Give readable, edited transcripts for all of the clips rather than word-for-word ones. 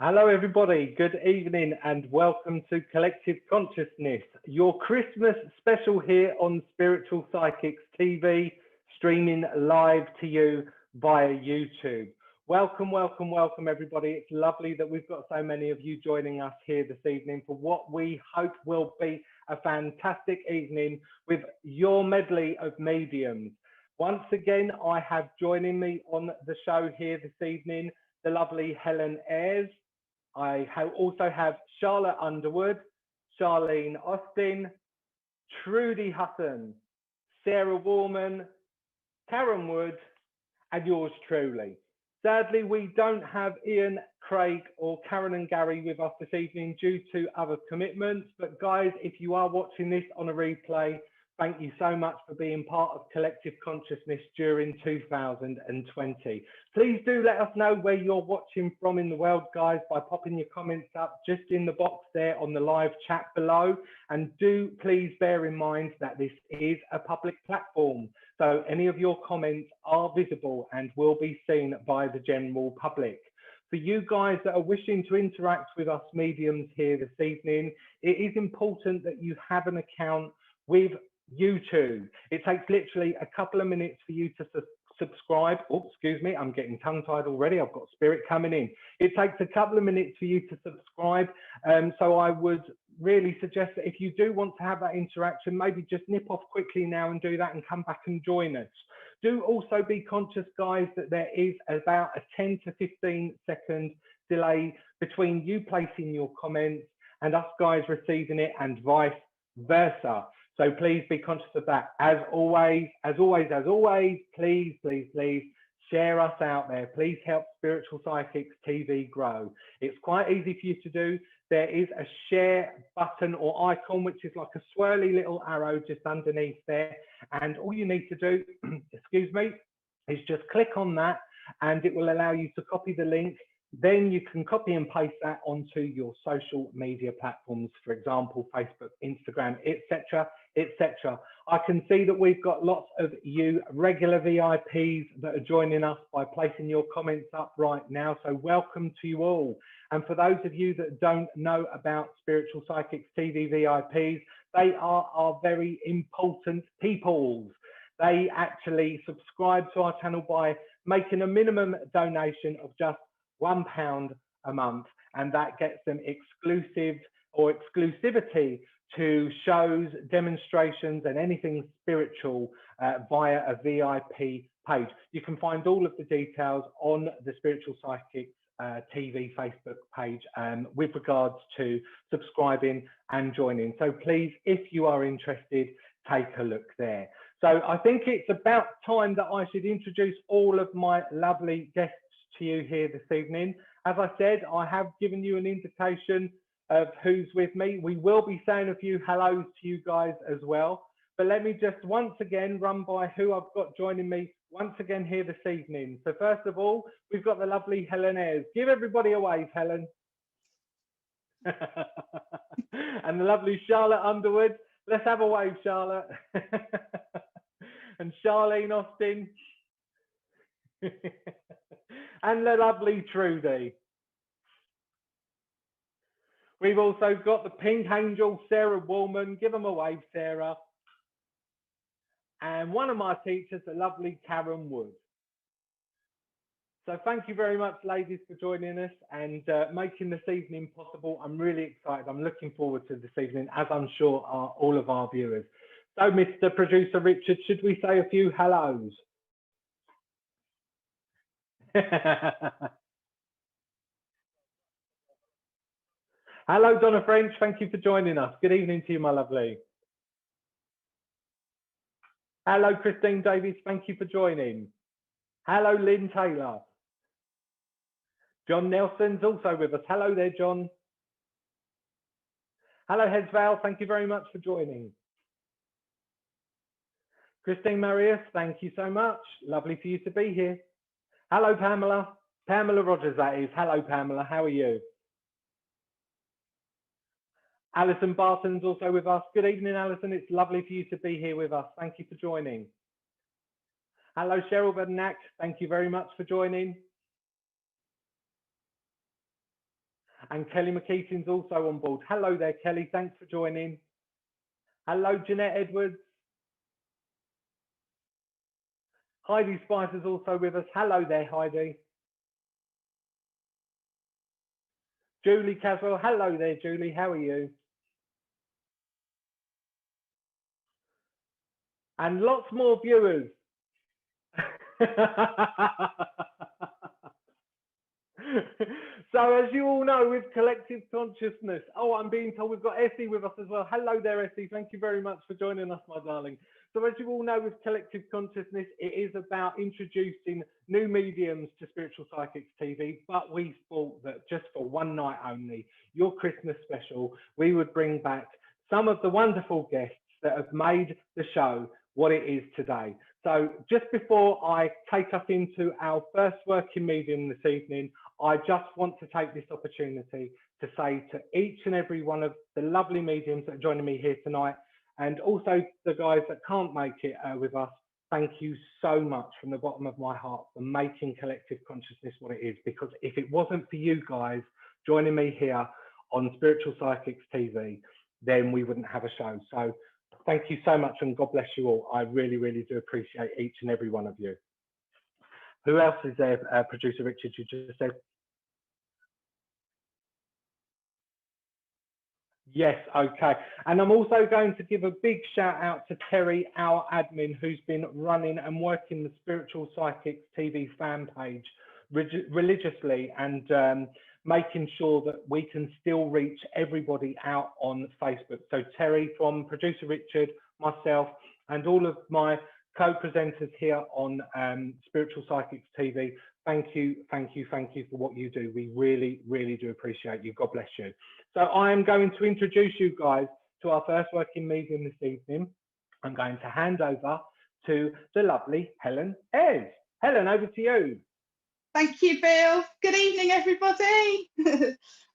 Hello, everybody. Good evening and welcome to Collective Consciousness, your Christmas special here on Spiritual Psychics TV, streaming live to you via YouTube. Welcome, welcome, welcome, everybody. It's lovely that we've got so many of you joining us here this evening for what we hope will be a fantastic evening with your medley of mediums. Once again, I have joining me on the show here this evening the lovely Helen Ayres. I also have Charlotte Underwood, Charlene Austin, Trudy Hutton, Sarah Warman, Karen Wood, and yours truly. Sadly, we don't have Ian, Craig, or Karen and Gary with us this evening due to other commitments. But guys, if you are watching this on a replay, thank you so much for being part of Collective Consciousness during 2020. Please do let us know where you're watching from in the world, guys, by popping your comments up just in the box there on the live chat below. And do please bear in mind that this is a public platform. So any of your comments are visible and will be seen by the general public. For you guys that are wishing to interact with us mediums here this evening, it is important that you have an account with YouTube. It takes literally a couple of minutes for you to subscribe. Oh, excuse me, I'm getting tongue-tied already. I've got spirit coming in. It takes a couple of minutes for you to subscribe. So I would really suggest that if you do want to have that interaction, maybe just nip off quickly now and do that and come back and join us. Do also be conscious, guys, that there is about a 10 to 15 second delay between you placing your comments and us guys receiving it, and vice versa. So please be conscious of that. As always, please, please, please share us out there. Please help Spiritual Psychics TV grow. It's quite easy for you to do. There is a share button or icon, which is like a swirly little arrow just underneath there. And all you need to do, excuse me, is just click on that and it will allow you to copy the link. Then you can copy and paste that onto your social media platforms, for example, Facebook, Instagram, etc., etc. I can see that we've got lots of you regular VIPs that are joining us by placing your comments up right now. So welcome to you all. And for those of you that don't know about Spiritual Psychics TV VIPs, they are our very important peoples. They actually subscribe to our channel by making a minimum donation of just £1 a month, and that gets them exclusive or exclusivity to shows, demonstrations, and anything spiritual via a VIP page. You can find all of the details on the Spiritual Psychics TV Facebook page with regards to subscribing and joining. So please, if you are interested, take a look there. So I think it's about time that I should introduce all of my lovely guests to you here this evening. As I said, I have given you an indication of who's with me. We will be saying a few hellos to you guys as well. But let me just once again run by who I've got joining me once again here this evening. So first of all, we've got the lovely Helen Ayres. Give everybody a wave, Helen. And the lovely Charlotte Underwood. Let's have a wave, Charlotte. And Charlene Austin. And the lovely Trudy. We've also got the pink angel, Sarah Warman. Give them a wave, Sarah. And one of my teachers, the lovely Karen Wood. So thank you very much, ladies, for joining us and making this evening possible. I'm really excited. I'm looking forward to this evening, as I'm sure are all of our viewers. So, Mr. Producer Richard, should we say a few hellos? Hello, Donna French. Thank you for joining us. Good evening to you, my lovely. Hello, Christine Davies. Thank you for joining. Hello, Lynn Taylor. John Nelson's also with us. Hello there, John. Hello, Hesval. Thank you very much for joining. Christine Marius, thank you so much. Lovely for you to be here. Hello, Pamela. Pamela Rogers, that is. Hello, Pamela. How are you? Alison Barton's also with us. Good evening, Alison. It's lovely for you to be here with us. Thank you for joining. Hello, Cheryl Bernack. Thank you very much for joining. And Kelly McKeating's also on board. Hello there, Kelly. Thanks for joining. Hello, Jeanette Edwards. Heidi Spicer's also with us. Hello there, Heidi. Julie Caswell. Hello there, Julie. How are you? And lots more viewers. So as you all know, with collective consciousness, oh, I'm being told we've got Essie with us as well. Hello there, Essie. Thank you very much for joining us, my darling. So as you all know, with collective consciousness, it is about introducing new mediums to Spiritual Psychics TV, but we thought that just for one night only, your Christmas special, we would bring back some of the wonderful guests that have made the show what it is today. So just before I take us into our first working medium this evening, I just want to take this opportunity to say to each and every one of the lovely mediums that are joining me here tonight, and also the guys that can't make it with us, thank you so much from the bottom of my heart for making collective consciousness what it is. Because if it wasn't for you guys joining me here on Spiritual Psychics TV, then we wouldn't have a show. So thank you so much, and God bless you all. I really, really do appreciate each and every one of you. Who else is there? Producer Richard, you just said. Yes, okay. And I'm also going to give a big shout out to Terry, our admin, who's been running and working the Spiritual Psychics TV fan page religiously, and making sure that we can still reach everybody out on Facebook. So Terry, from Producer Richard, myself, and all of my co-presenters here on Spiritual Psychics TV, thank you, thank you, thank you for what you do. We really, really do appreciate you. God bless you. So I am going to introduce you guys to our first working medium this evening. I'm going to hand over to the lovely Helen Ayres. Helen, over to you. Thank you, Bill. Good evening, everybody.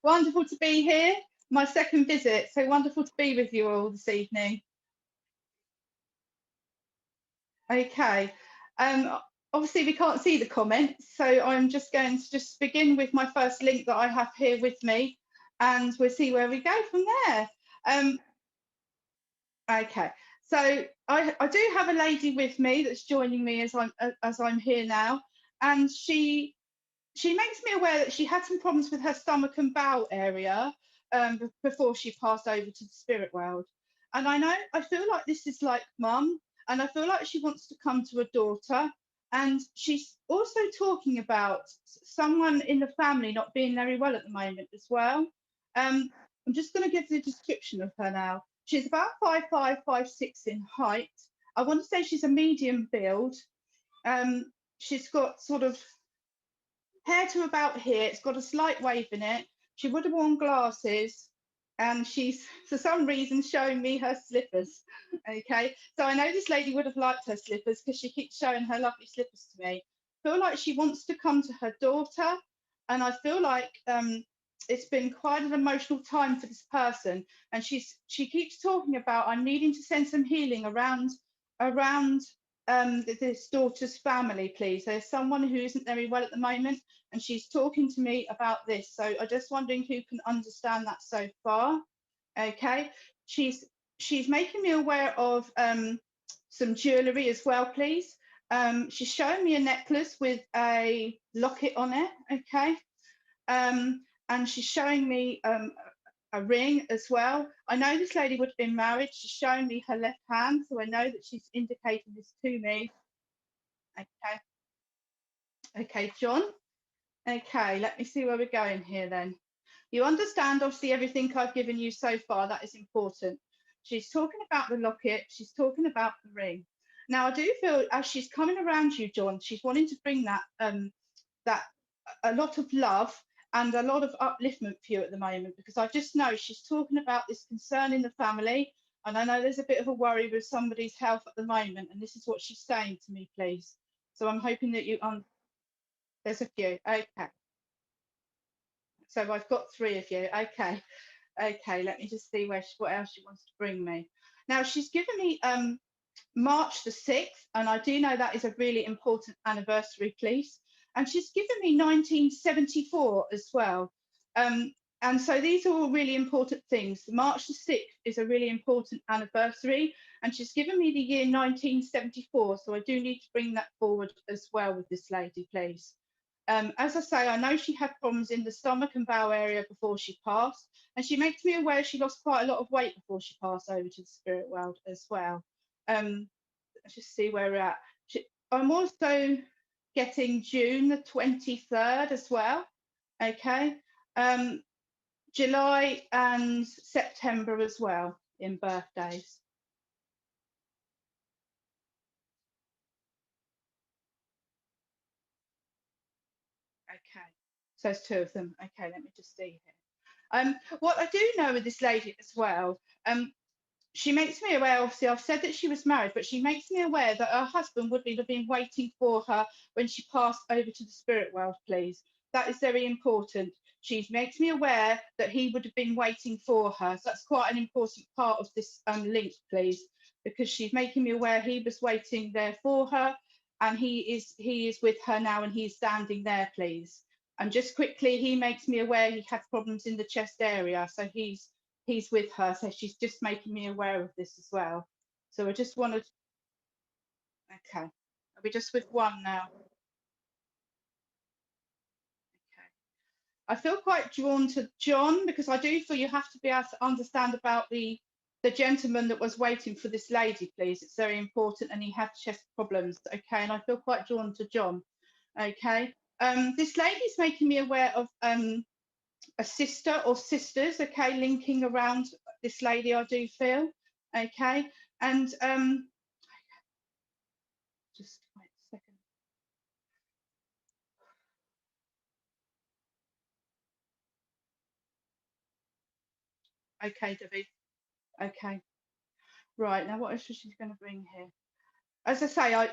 Wonderful to be here. My second visit, so wonderful to be with you all this evening. Okay. Obviously, we can't see the comments, so I'm just going to begin with my first link that I have here with me, and we'll see where we go from there. Okay. So I do have a lady with me that's joining me as I'm here now, and she makes me aware that she had some problems with her stomach and bowel area before she passed over to the spirit world. And I feel like this is like mum, and I feel like she wants to come to a daughter. And she's also talking about someone in the family not being very well at the moment as well. I'm just going to give the description of her now. She's about 5'5", 5'6" in height. I want to say she's a medium build. She's got sort of hair to about here. It's got a slight wave in it. She would have worn glasses, and she's for some reason showing me her slippers. Okay, so I know this lady would have liked her slippers because she keeps showing her lovely slippers to me. I feel like she wants to come to her daughter, and I feel like it's been quite an emotional time for this person, and she keeps talking about, I'm needing to send some healing around this daughter's family, please. There's someone who isn't very well at the moment, and she's talking to me about this. So I'm just wondering who can understand that so far. Okay, she's making me aware of some jewellery as well, please. She's showing me a necklace with a locket on it. Okay, and she's showing me a ring as well. I know this lady would have been married. She's showing me her left hand, so I know that she's indicating this to me. Okay, John. Okay, let me see where we're going here then. You understand, obviously, everything I've given you so far. That is important. She's talking about the locket. She's talking about the ring. Now, I do feel as she's coming around you, John, she's wanting to bring that a lot of love and a lot of upliftment for you at the moment, because I just know she's talking about this concern in the family, and I know there's a bit of a worry with somebody's health at the moment, and this is what she's saying to me, please. So I'm hoping that you there's a few. Okay, so I've got 3 of you. Okay, let me just see what else she wants to bring me. Now, she's given me March the 6th, and I do know that is a really important anniversary, please. And she's given me 1974 as well. And so these are all really important things. March the 6th is a really important anniversary, and she's given me the year 1974, so I do need to bring that forward as well with this lady, please. As I say, I know she had problems in the stomach and bowel area before she passed, and she makes me aware she lost quite a lot of weight before she passed over to the spirit world as well. Let's just see where we're at. I'm also getting June the 23rd as well. Okay. July and September as well in birthdays. Okay, so there's 2 of them. Okay, let me just see here. What I do know with this lady as well, she makes me aware, obviously I've said that she was married, but she makes me aware that her husband would have been waiting for her when she passed over to the spirit world, please. That is very important. She makes me aware that he would have been waiting for her. So that's quite an important part of this link, please, because she's making me aware he was waiting there for her, and he is with her now, and he's standing there, please. And just quickly, he makes me aware he had problems in the chest area, so he's with her, so she's just making me aware of this as well. So I just wanted, okay, are we just with one now? Okay. I feel quite drawn to John, because I do feel you have to be able to understand about the gentleman that was waiting for this lady, please. It's very important, and he had chest problems. Okay, and I feel quite drawn to John. Okay. This lady's making me aware of a sister or sisters, okay, linking around this lady, I do feel. Okay. And just wait a second. Okay, Debbie. Okay. Right, now what is she going to bring here? As I say,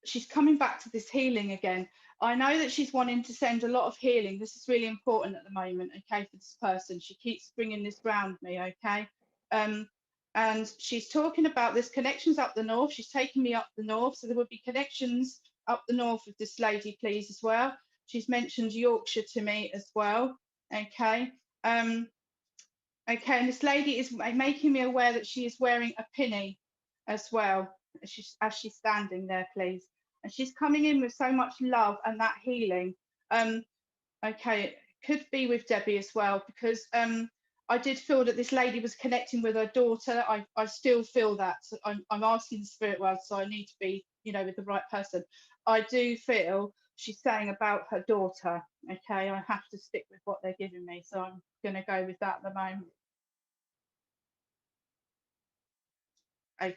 she's coming back to this healing again. I know that she's wanting to send a lot of healing. This is really important at the moment, okay, for this person. She keeps bringing this round me, okay? And she's talking about there's connections up the north. She's taking me up the north, so there would be connections up the north with this lady, please, as well. She's mentioned Yorkshire to me as well, okay? Okay, and this lady is making me aware that she is wearing a pinny as well, as she's standing there, please. And she's coming in with so much love and that healing. Okay, it could be with Debbie as well, because I did feel that this lady was connecting with her daughter. I still feel that. So I'm asking the spirit world, so I need to be, with the right person. I do feel she's saying about her daughter. Okay, I have to stick with what they're giving me, so I'm going to go with that at the moment. Okay.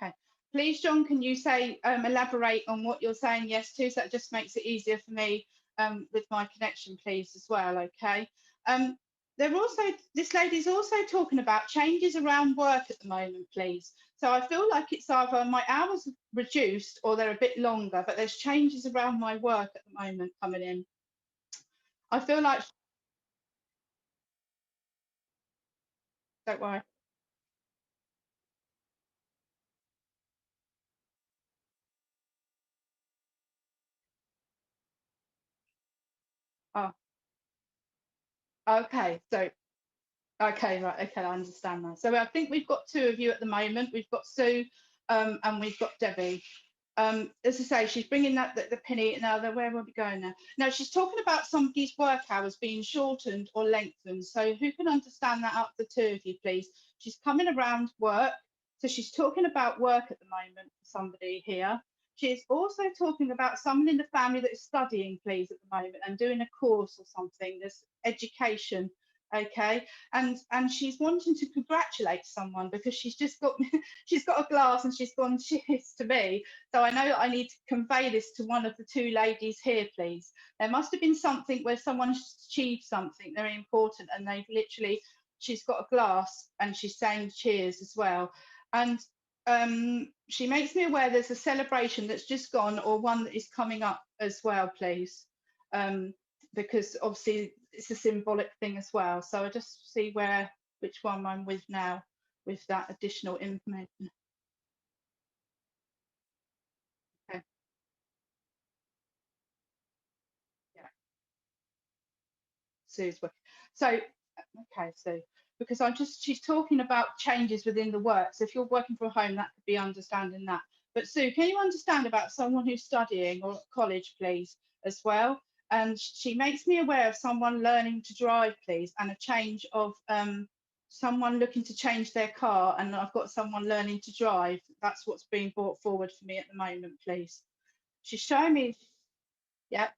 Okay. Please, John, can you say elaborate on what you're saying yes to? So that just makes it easier for me with my connection, please, as well. Okay. They're also, this lady's also talking about changes around work at the moment, please. So I feel like it's either my hours are reduced or they're a bit longer, but there's changes around my work at the moment coming in. I feel like, don't worry. Oh, okay. So okay, right. Okay, I understand that. So I think we've got 2 of you at the moment. We've got Sue, and we've got Debbie. As I say, she's bringing that the penny. Now, where are we going now? Now, she's talking about somebody's work hours being shortened or lengthened. So who can understand that up the 2 of you, please? She's coming around work. So she's talking about work at the moment for somebody here. She's also talking about someone in the family that is studying, please, at the moment and doing a course or something. There's education, okay, and she's wanting to congratulate someone because she's just got she's got a glass and she's gone cheers to me. So I know that I need to convey this to one of the 2 ladies here, please. There must have been something where someone achieved something very important, and they've literally, she's got a glass and she's saying cheers as well. And she makes me aware there's a celebration that's just gone or one that is coming up as well, please. Because obviously it's a symbolic thing as well. So I just see which one I'm with now with that additional information. Okay. Sue's working. So, okay, Sue, because she's talking about changes within the work. So if you're working from home, that could be understanding that. But Sue, can you understand about someone who's studying or at college, please, as well? And she makes me aware of someone learning to drive, please, and a change of someone looking to change their car. And I've got someone learning to drive. That's what's being brought forward for me at the moment, please. She's showing me, yeah.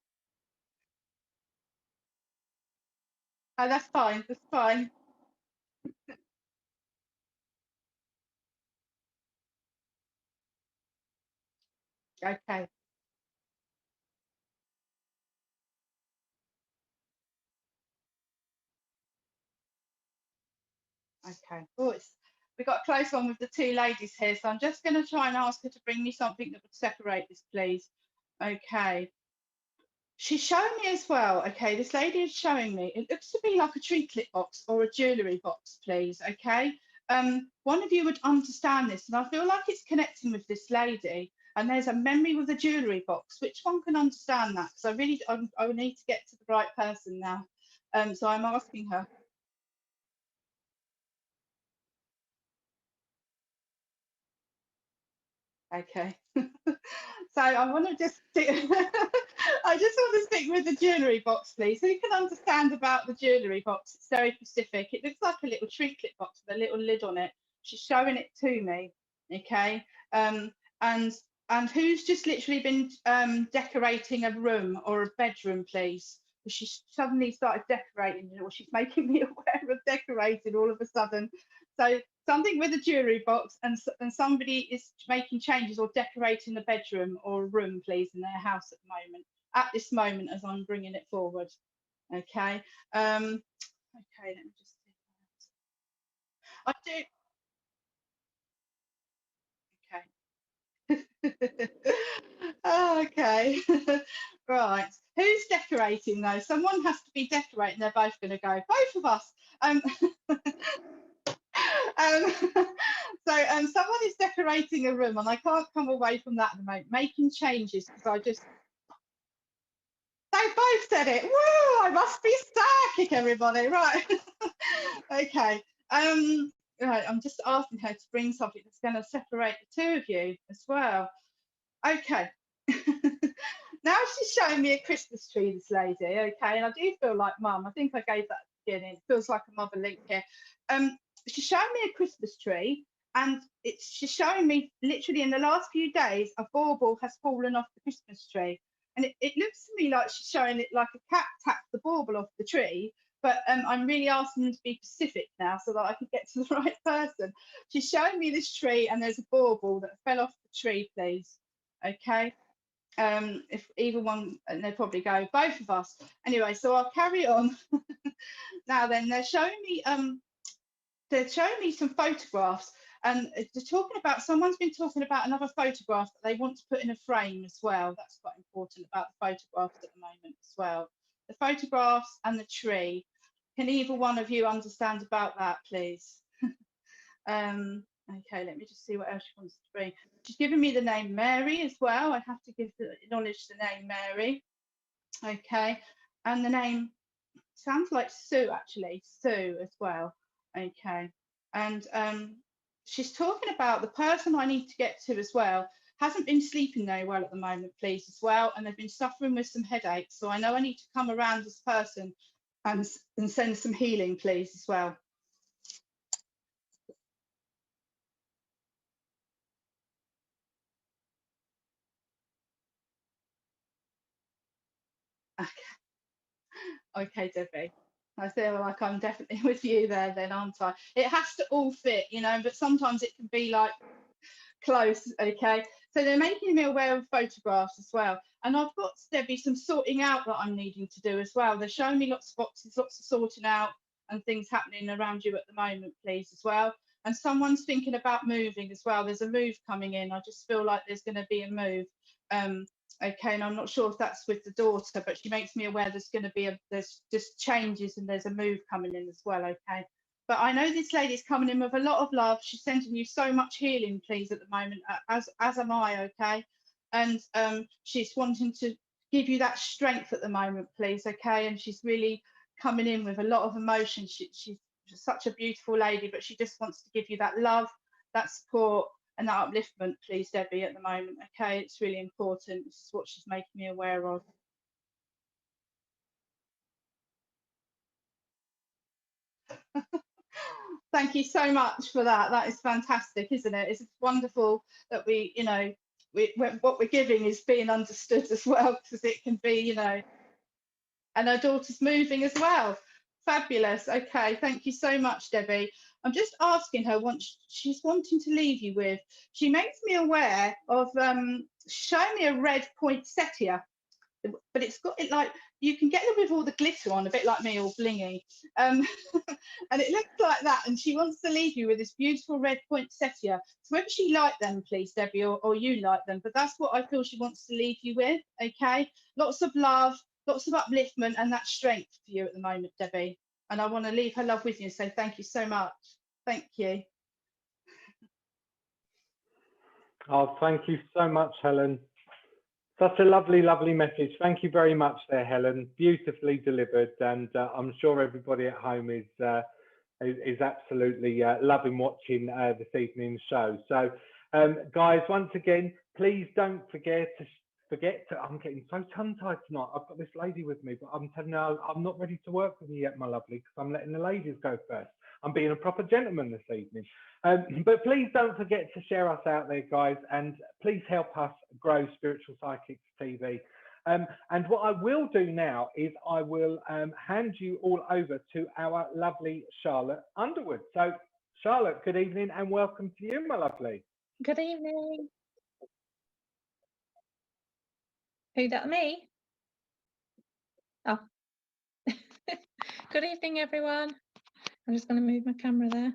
Oh, that's fine. That's fine. Okay. Okay. Oh, we've got a close one with the two ladies here, so I'm just going to try and ask her to bring me something that would separate this, please. Okay. She's showing me as well. Okay, this lady is showing me. It looks to be like a tree clip box or a jewellery box, please. Okay. One of you would understand this, and I feel like it's connecting with this lady. And there's a memory with a jewellery box. Which one can understand that? Because I need to get to the right person now. So I'm asking her. Okay. So I want to just stick, I just want to stick with the jewellery box, please. Who can understand about the jewellery box? It's very specific. It looks like a little tree clip box with a little lid on it. She's showing it to me. Okay. And who's just literally been decorating a room or a bedroom, please? She suddenly started decorating, or she's making me aware of decorating all of a sudden. So something with a jewellery box, and somebody is making changes or decorating the bedroom or a room, please, in their house at this moment as I'm bringing it forward. Okay. Okay, let me just see. I do. Okay. Oh, okay. Right. Who's decorating though? Someone has to be decorating. They're both going to go. Both of us. Um, someone is decorating a room, and I can't come away from that at the moment, making changes because they both said it. Woo! I must be psychic, everybody. Right. Okay. Right. I'm just asking her to bring something that's going to separate the two of you as well. Okay. Now she's showing me a Christmas tree, this lady. Okay, and I do feel like mum. I think I gave that at the beginning. It feels like a mother link here. She's showing me a Christmas tree, and she's showing me literally in the last few days a bauble has fallen off the Christmas tree, and it looks to me like she's showing it like a cat tapped the bauble off the tree. But I'm really asking them to be specific now so that I can get to the right person. She's showing me this tree, and there's a bauble that fell off the tree, please. Okay. If either one, and they'd probably go both of us. Anyway, so I'll carry on. Now then, they're showing me some photographs, and they're talking about, someone's been talking about another photograph that they want to put in a frame as well. That's quite important about the photographs at the moment as well. The photographs and the tree. Can either one of you understand about that, please? Okay, let me just see what else she wants to bring. She's given me the name Mary as well. I have to acknowledge the name Mary. Okay, and the name sounds like Sue, actually, Sue as well. Okay, and she's talking about the person I need to get to as well. Hasn't been sleeping very well at the moment, please, as well, and they've been suffering with some headaches. So I know I need to come around this person and send some healing, please, as well. Okay, Debbie. I feel like I'm definitely with you there, then, aren't I? It has to all fit, but sometimes it can be like close. Okay, so they're making me aware of photographs as well, and I've got, Debbie, some sorting out that I'm needing to do as well. They're showing me lots of boxes, lots of sorting out and things happening around you at the moment, please, as well. And someone's thinking about moving as well. There's a move coming in. I just feel like there's going to be a move. Okay, and I'm not sure if that's with the daughter, but she makes me aware there's going to be there's just changes and there's a move coming in as well. Okay, but I know this lady's coming in with a lot of love. She's sending you so much healing, please, at the moment, as am I. Okay, and she's wanting to give you that strength at the moment, please. Okay, and she's really coming in with a lot of emotion. She's such a beautiful lady, but she just wants to give you that love, that support, and that upliftment, please, Debbie, at the moment. Okay, it's really important. This is what she's making me aware of. Thank you so much for that. That is fantastic, isn't it? It's wonderful that we, you know, what we're giving is being understood as well, because it can be, you know, and her daughter's moving as well. Fabulous. Okay, thank you so much, Debbie. I'm just asking her what she's wanting to leave you with. She makes me aware of showing me a red poinsettia, but it's got it like, you can get them with all the glitter on, a bit like me, all blingy. And it looks like that. And she wants to leave you with this beautiful red poinsettia. So whether she liked them, please, Debbie, or you like them, but that's what I feel she wants to leave you with. Okay, lots of love, lots of upliftment, and that strength for you at the moment, Debbie. And I want to leave her love with you and say thank you so much. Thank you. Oh, thank you so much, Helen. Such a lovely, lovely message. Thank you very much there, Helen. Beautifully delivered, and I'm sure everybody at home is absolutely loving watching this evening's show. So, guys, once again, please don't forget to. I'm getting so tongue-tied tonight. I've got this lady with me, but I'm telling you, I'm not ready to work with you yet, my lovely, because I'm letting the ladies go first. I'm being a proper gentleman this evening. But please don't forget to share us out there, guys, and please help us grow Spiritual Psychics TV. And what I will do now is I will hand you all over to our lovely Charlotte Underwood. So, Charlotte, good evening and welcome to you, my lovely. Good evening. Who, that, me? Oh. Good evening, everyone. I'm just going to move my camera there.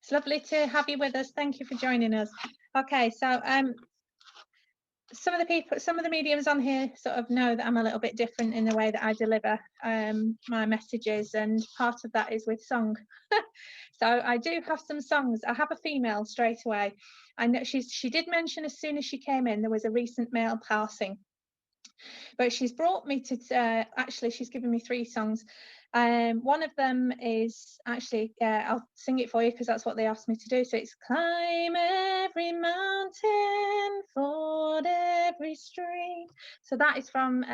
It's lovely to have you with us. Thank you for joining us. Okay, so some of the mediums on here sort of know that I'm a little bit different in the way that I deliver my messages, and part of that is with song. So I do have some songs. I have a female straight away. I know she did mention as soon as she came in there was a recent male passing, but she's brought me to actually she's given me 3 songs. One of them is actually I'll sing it for you because that's what they asked me to do. So it's climb every mountain, ford every stream. So that is from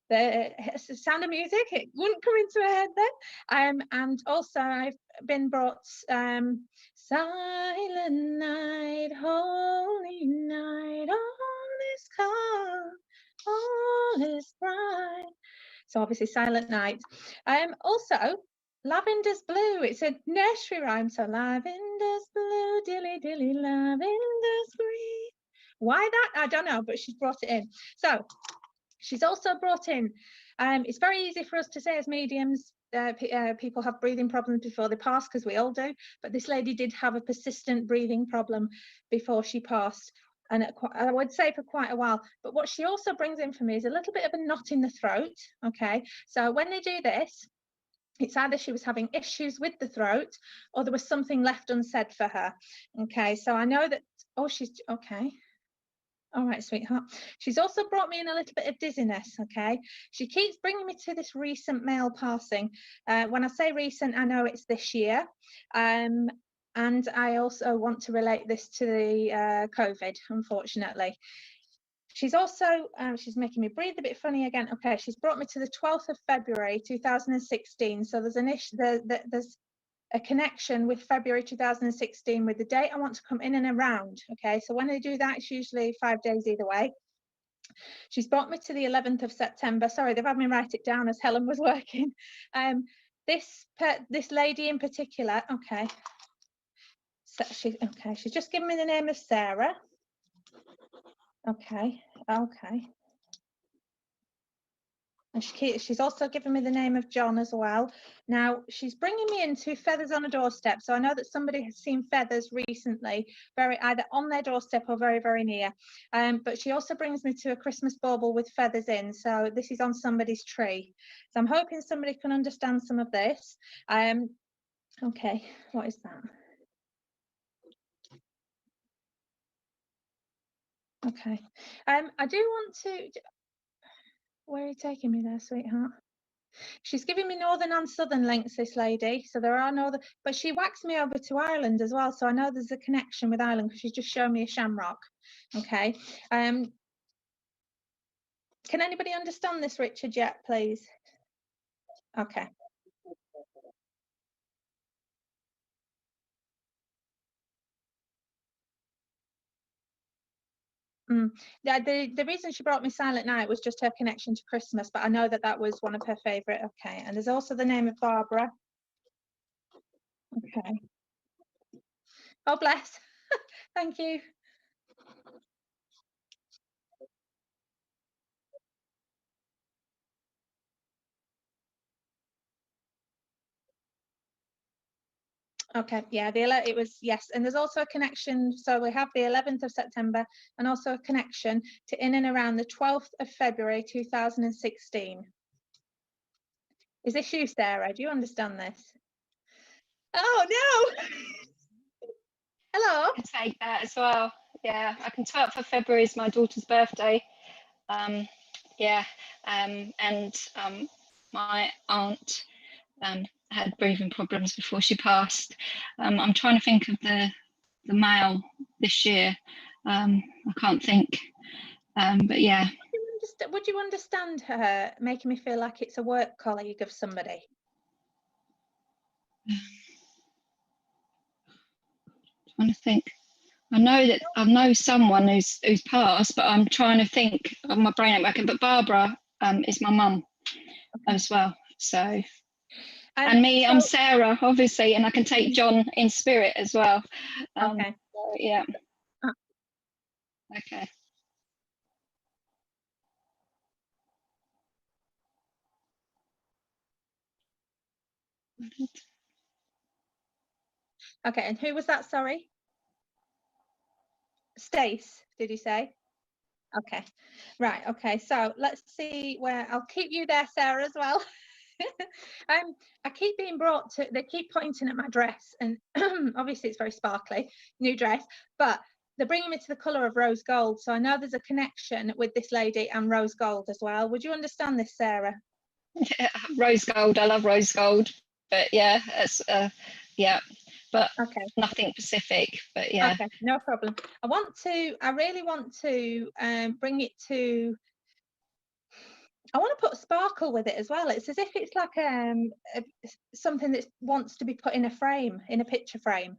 the Sound of Music. It wouldn't come into my head then. And also I've been brought Silent Night, Holy Night, all is calm, all is bright. So obviously Silent Night. Also Lavender's Blue. It's a nursery rhyme. So lavender's blue, dilly dilly, lavender's green. Why that? I don't know, but she's brought it in. So she's also brought in, it's very easy for us to say as mediums, people have breathing problems before they pass, because we all do, but this lady did have a persistent breathing problem before she passed, and I would say for quite a while. But what she also brings in for me is a little bit of a knot in the throat. Okay, so when they do this, it's either she was having issues with the throat or there was something left unsaid for her. Okay, so I know that, oh, she's okay. All right, sweetheart. She's also brought me in a little bit of dizziness, okay? She keeps bringing me to this recent male passing. When I say recent, I know it's this year. And I also want to relate this to the COVID, unfortunately. She's also, she's making me breathe a bit funny again. Okay, she's brought me to the 12th of February, 2016. So there's an issue, there's a connection with February 2016 with the date I want to come in and around. Okay, so when they do that, it's usually 5 days either way. She's brought me to the 11th of September. Sorry, they've had me write it down as Helen was working. This lady in particular, okay. So she's just given me the name of Sarah. Okay. And she's also given me the name of John as well. Now, she's bringing me into feathers on a doorstep. So I know that somebody has seen feathers recently, either on their doorstep or very, very near. But she also brings me to a Christmas bauble with feathers in. So this is on somebody's tree. So I'm hoping somebody can understand some of this. Okay, what is that? Okay. I do want to... Where are you taking me there, sweetheart? She's giving me northern and southern links, this lady. So there are northern, but she waxed me over to Ireland as well. So I know there's a connection with Ireland because she's just shown me a shamrock. Okay. Can anybody understand this, Richard, yet, please? Okay. Yeah, the reason she brought me Silent Night was just her connection to Christmas, but I know that that was one of her favourite. Okay, and there's also the name of Barbara. Okay. Oh, bless. Thank you. Okay, yeah, it was, yes, and there's also a connection. So we have the 11th of September and also a connection to in and around the 12th of February 2016. Is this you, Sarah? Do you understand this? Oh no. Hello. I can take that as well. Yeah, I can 12th of February is my daughter's birthday. Yeah, and my aunt had breathing problems before she passed. I'm trying to think of the male this year. I can't think. But yeah. Would you understand her making me feel like it's a work colleague of somebody? Trying to think. I know that I know someone who's passed, but I'm trying to think of my brain ain't working. But Barbara is my mum as well. So and me, I'm Sarah, obviously, and I can take John in spirit as well. Okay. So, yeah. Okay. Okay, and who was that? Sorry. Stace, did you say? Okay, right. Okay, so let's see where I'll keep you there, Sarah, as well. I keep being brought to, they keep pointing at my dress, and obviously it's very sparkly, new dress, but they're bringing me to the colour of rose gold. So I know there's a connection with this lady and rose gold as well. Would you understand this, Sarah? Yeah, rose gold. I love rose gold, but yeah, it's yeah, but okay, nothing specific. But yeah, okay, no problem. I really want to bring it to, I want to put sparkle with it as well. It's as if it's like something that wants to be put in a frame, in a picture frame.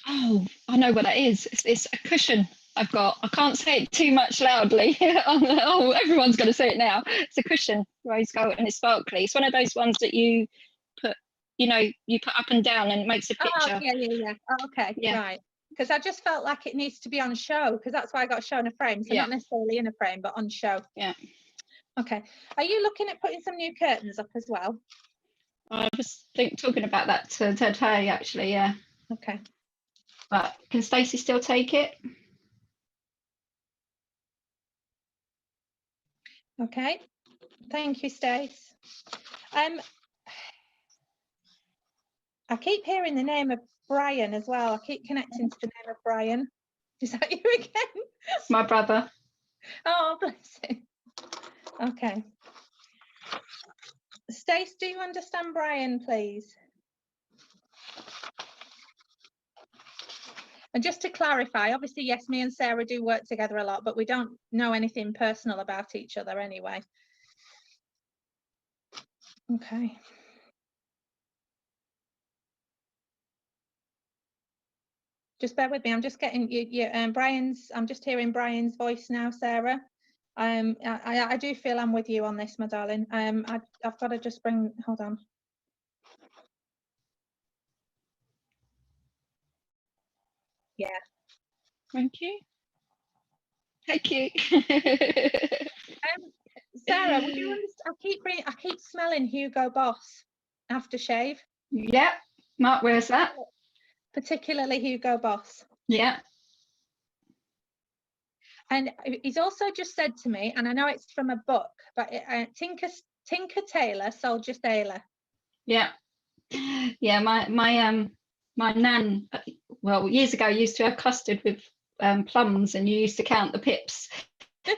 Oh, I know what that is. It's a cushion I've got. I can't say it too much loudly. Oh, everyone's going to say it now. It's a cushion, rose gold, and it's sparkly. It's one of those ones that you put, you put up and down and it makes a picture. Oh, yeah. Oh, okay, yeah. Right. Because I just felt like it needs to be on show, because that's why I got shown a frame. So not necessarily in a frame, but on show. Yeah. Okay. Are you looking at putting some new curtains up as well? I was talking about that today, actually, yeah. Okay. But can Stacey still take it? Okay. Thank you, Stace. I keep hearing the name of Brian as well. I keep connecting to the name of Brian. Is that you again? It's my brother. Oh, bless him. Okay. Stace, do you understand Brian, please? And just to clarify, obviously, yes, me and Sarah do work together a lot, but we don't know anything personal about each other anyway. Okay. Just bear with me. I'm just getting you. I'm just hearing Brian's voice now, Sarah. I do feel I'm with you on this, my darling. I've got to just bring. Hold on. Yeah. Thank you. Thank you. Sarah, would you understand? I keep smelling Hugo Boss aftershave. Yeah. Mark, where's that? Particularly Hugo Boss. Yeah. And he's also just said to me, and I know it's from a book, but Tinker Tailor, Soldier Sailor. Yeah. Yeah, my nan, well, years ago used to have custard with plums, and you used to count the pips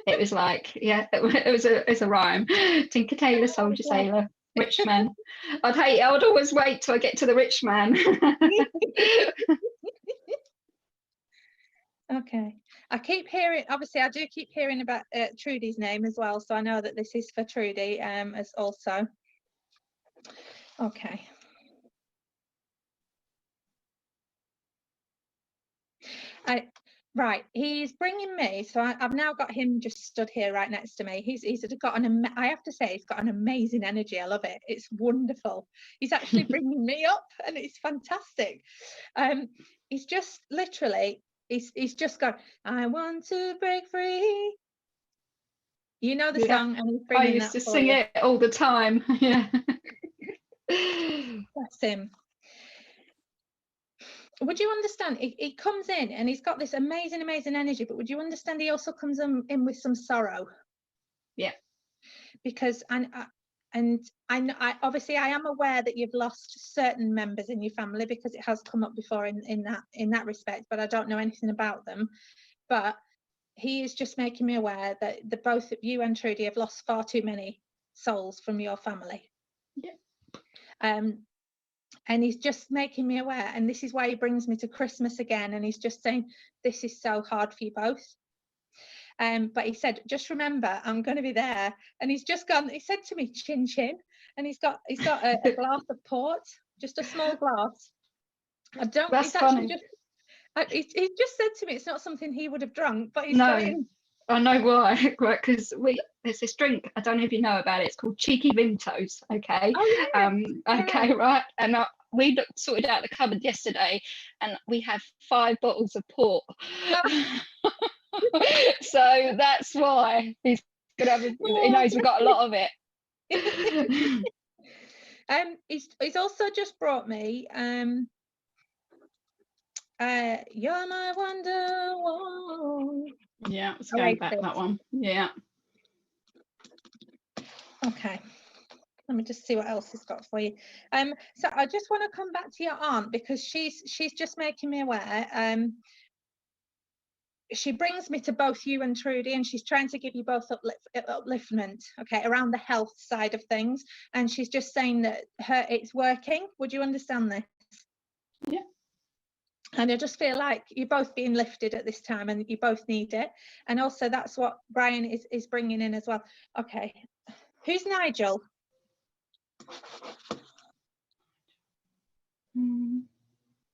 It was like, yeah, it's a rhyme. Tinker Tailor, Soldier Sailor, Rich Man. I would always wait till I get to the rich man. Okay. I keep hearing, obviously I do keep hearing about Trudy's name as well, so I know that this is for Trudy as also. Okay. Right, he's bringing me, so I've now got him just stood here right next to me. He's got I have to say, he's got an amazing energy. I love it. It's wonderful. He's actually bringing me up, and it's fantastic. He's just literally, he's just gone, I want to break free. You know the song, and he's bringing I used to sing it all the time. Yeah. Bless him. Would you understand? He comes in and he's got this amazing energy, but would you understand he also comes in with some sorrow? Yeah. Because I obviously I am aware that you've lost certain members in your family, because it has come up before in that respect, but I don't know anything about them. But he is just making me aware that the both of you and Trudy have lost far too many souls from your family. Yeah. And he's just making me aware, and this is why he brings me to Christmas again, and he's just saying, this is so hard for you both. But he said, just remember, I'm going to be there. And he's just gone, he said to me, chin chin, and he's got a glass of port, just a small glass. I don't, That's funny. He just said to me, it's not something he would have drunk, but he's No. going, I know why, because there's this drink, I don't know if you know about it, it's called Cheeky Vintos, okay? oh yeah, Okay, yeah. right, and we sorted out the cupboard yesterday, and we have 5 bottles of port. So that's why he's gonna have he knows we've got a lot of it. He's also just brought me You're My Wonderwall. Yeah, it's going back that one. Yeah. Okay, let me just see what else he's got for you. So I just want to come back to your aunt, because she's just making me aware. She brings me to both you and Trudy, and she's trying to give you both upliftment, okay, around the health side of things. And she's just saying that it's working. Would you understand this? Yeah. And I just feel like you're both being lifted at this time, and you both need it. And also that's what Brian is bringing in as well. Okay, who's Nigel?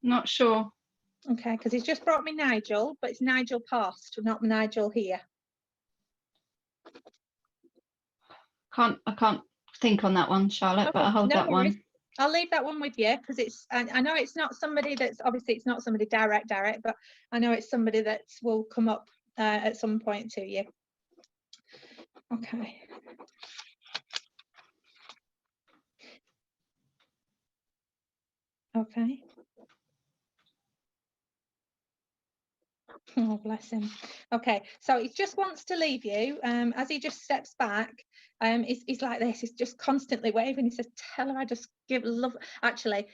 Not sure. Okay, because he's just brought me Nigel, but it's Nigel past, not Nigel here. I can't think on that one, Charlotte, okay, but I'll hold that worries. One. I'll leave that one with you, because I know it's not somebody that's, obviously it's not somebody direct, but I know it's somebody that will come up at some point to you. Okay. Okay. Oh, bless him. Okay, so he just wants to leave you. As he just steps back, he's like this. He's just constantly waving. He says, "Tell her I just give love." Actually,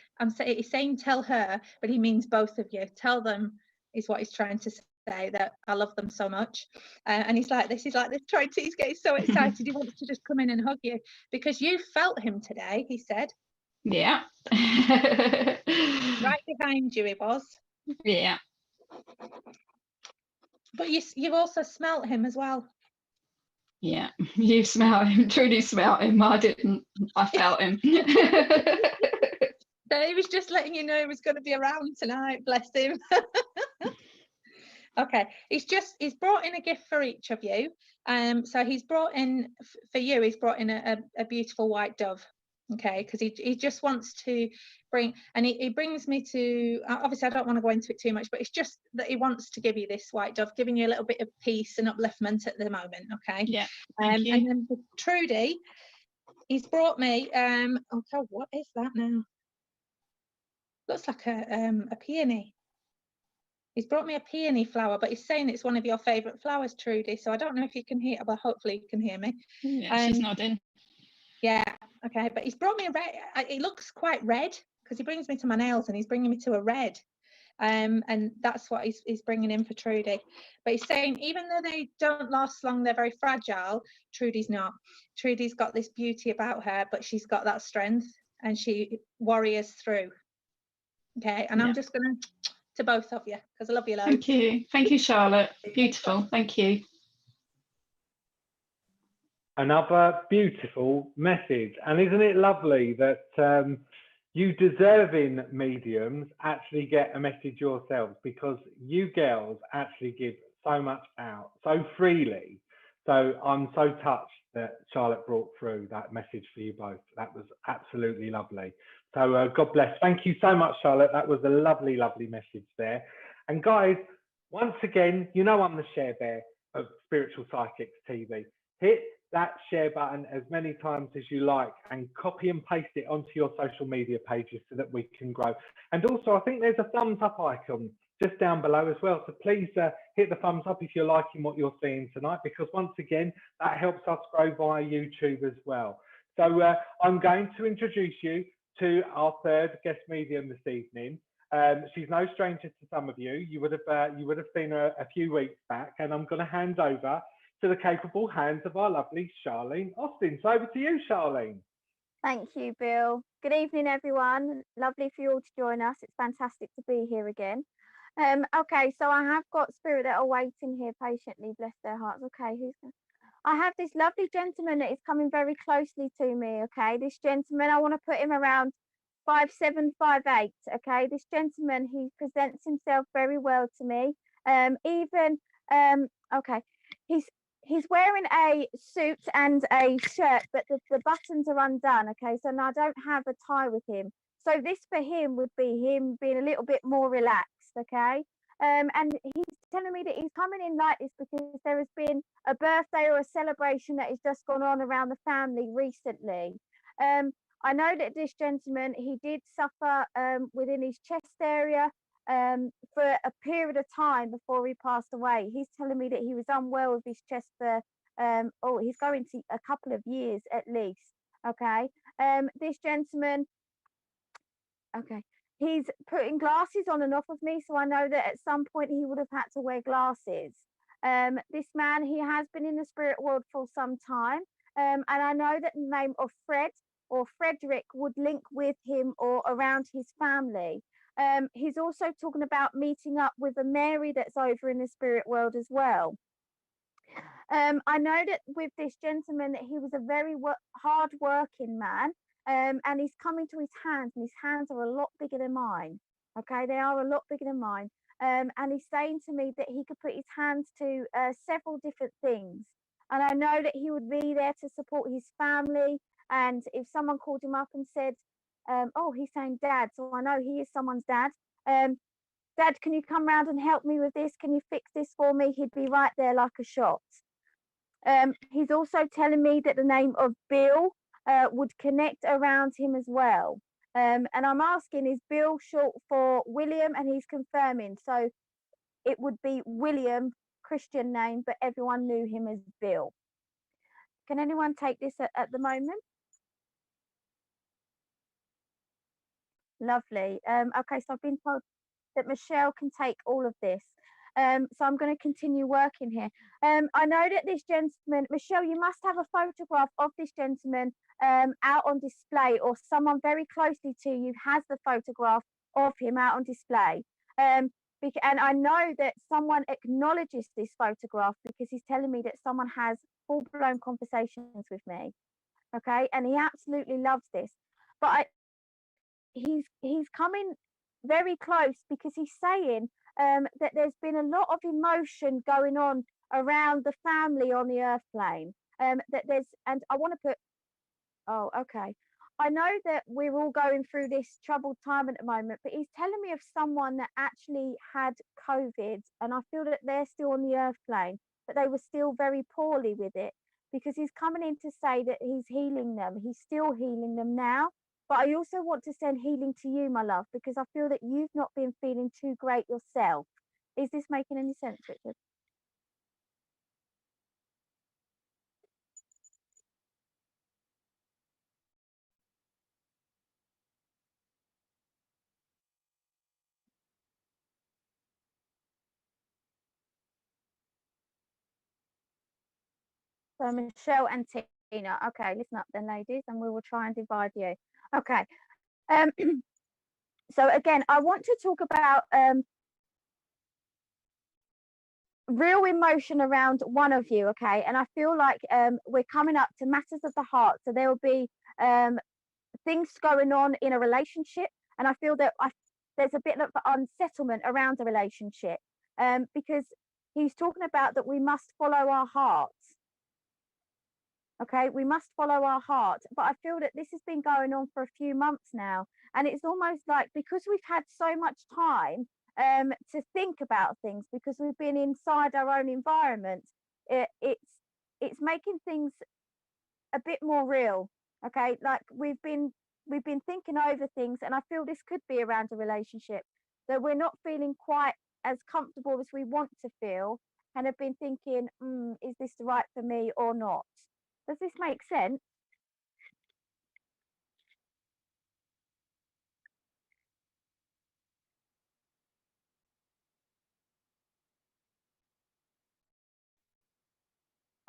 he's saying tell her, but he means both of you. Tell them is what he's trying to say, that I love them so much. And he's like this. He's getting so excited. He wants to just come in and hug you, because you felt him today. He said. Yeah. Right behind you, he was. Yeah. But you've also smelt him as well. Yeah, you smell him. Trudy smelled him. I didn't. I felt him. So he was just letting you know he was going to be around tonight. Bless him. Okay, he's brought in a gift for each of you. So he's brought in for you. He's brought in a beautiful white dove. Okay, because he just wants to bring, and he brings me to, obviously I don't want to go into it too much, but it's just that he wants to give you this white dove, giving you a little bit of peace and upliftment at the moment. Okay. Yeah. And then for Trudy, he's brought me oh God, what is that now? Looks like a peony. He's brought me a peony flower, but he's saying it's one of your favourite flowers, Trudy. So I don't know if you can hear, but hopefully you can hear me. Yeah, she's nodding. Yeah, okay, but he's brought me a red. It looks quite red, because he brings me to my nails and he's bringing me to a red. And that's what he's bringing in for Trudy. But he's saying even though they don't last long, they're very fragile. Trudy's not. Trudy's got this beauty about her, but she's got that strength, and she warriors through. Okay, and I'm just going to both of you because I love you loads. Thank you, Charlotte. Beautiful. Thank you. Another beautiful message. And isn't it lovely that you deserving mediums actually get a message yourselves, because you girls actually give so much out so freely. So I'm so touched that Charlotte brought through that message for you both. That was absolutely lovely. So God bless. Thank you so much, Charlotte. That was a lovely, lovely message there. And guys, once again, you know I'm the share bear of Spiritual Psychics TV. Hit that share button as many times as you like and copy and paste it onto your social media pages so that we can grow. And also, I think there's a thumbs up icon just down below as well. So please hit the thumbs up if you're liking what you're seeing tonight, because once again, that helps us grow via YouTube as well. So I'm going to introduce you to our third guest medium this evening. She's no stranger to some of you. You would have seen her a few weeks back, and I'm going to hand over to the capable hands of our lovely Charlene Austin. So over to you, Charlene. Thank you, Bill. Good evening, everyone. Lovely for you all to join us. It's fantastic to be here again. Okay, so I have got spirit that are waiting here patiently, bless their hearts. Okay, I have this lovely gentleman that is coming very closely to me. Okay, this gentleman, I want to put him around 5'7", 5'8". Okay, this gentleman, he presents himself very well to me. Okay, he's wearing a suit and a shirt, but the buttons are undone. Okay, so now I don't have a tie with him. So this for him would be him being a little bit more relaxed. Okay, and he's telling me that he's coming in like this because there has been a birthday or a celebration that has just gone on around the family recently. I know that this gentleman, he did suffer within his chest area for a period of time before he passed away. He's telling me that he was unwell with his chest for he's going to a couple of years at least. Okay, this gentleman, okay, he's putting glasses on and off of me, so I know that at some point he would have had to wear glasses. This man, he has been in the spirit world for some time, and I know that the name of Fred or Frederick would link with him or around his family. He's also talking about meeting up with a Mary that's over in the spirit world as well. I know that with this gentleman that he was a very hard working man, and he's coming to his hands, and his hands are a lot bigger than mine. Okay, they are a lot bigger than mine. And he's saying to me that he could put his hands to several different things. And I know that he would be there to support his family. And if someone called him up and said, oh, he's saying dad, so I know he is someone's dad. Dad, can you come round and help me with this? Can you fix this for me? He'd be right there like a shot. He's also telling me that the name of Bill would connect around him as well. And I'm asking, is Bill short for William? And he's confirming. So it would be William, Christian name, but everyone knew him as Bill. Can anyone take this at the moment? Lovely. Okay, so I've been told that Michelle can take all of this. So I'm going to continue working here. I know that this gentleman, Michelle, you must have a photograph of this gentleman out on display, or someone very closely to you has the photograph of him out on display. And I know that someone acknowledges this photograph because he's telling me that someone has full-blown conversations with me. Okay, and he absolutely loves this. But he's coming very close because he's saying that there's been a lot of emotion going on around the family on the earth plane. That there's, and I want to put, oh, okay. I know that we're all going through this troubled time at the moment, but he's telling me of someone that actually had COVID, and I feel that they're still on the earth plane, but they were still very poorly with it, because he's coming in to say that he's healing them. He's still healing them now. But I also want to send healing to you, my love, because I feel that you've not been feeling too great yourself. Is this making any sense, Richard? So Michelle and Tina. Okay, listen up then, ladies, and we will try and divide you. Okay. Um, so again, I want to talk about real emotion around one of you, okay? And I feel like we're coming up to matters of the heart. So there will be things going on in a relationship, and I feel that there's a bit of unsettlement around the relationship because he's talking about that we must follow our hearts. Okay, we must follow our heart. But I feel that this has been going on for a few months now, and it's almost like because we've had so much time to think about things, because we've been inside our own environment, it's making things a bit more real. Okay, like we've been thinking over things, and I feel this could be around a relationship that we're not feeling quite as comfortable as we want to feel, and have been thinking, is this right for me or not? Does this make sense?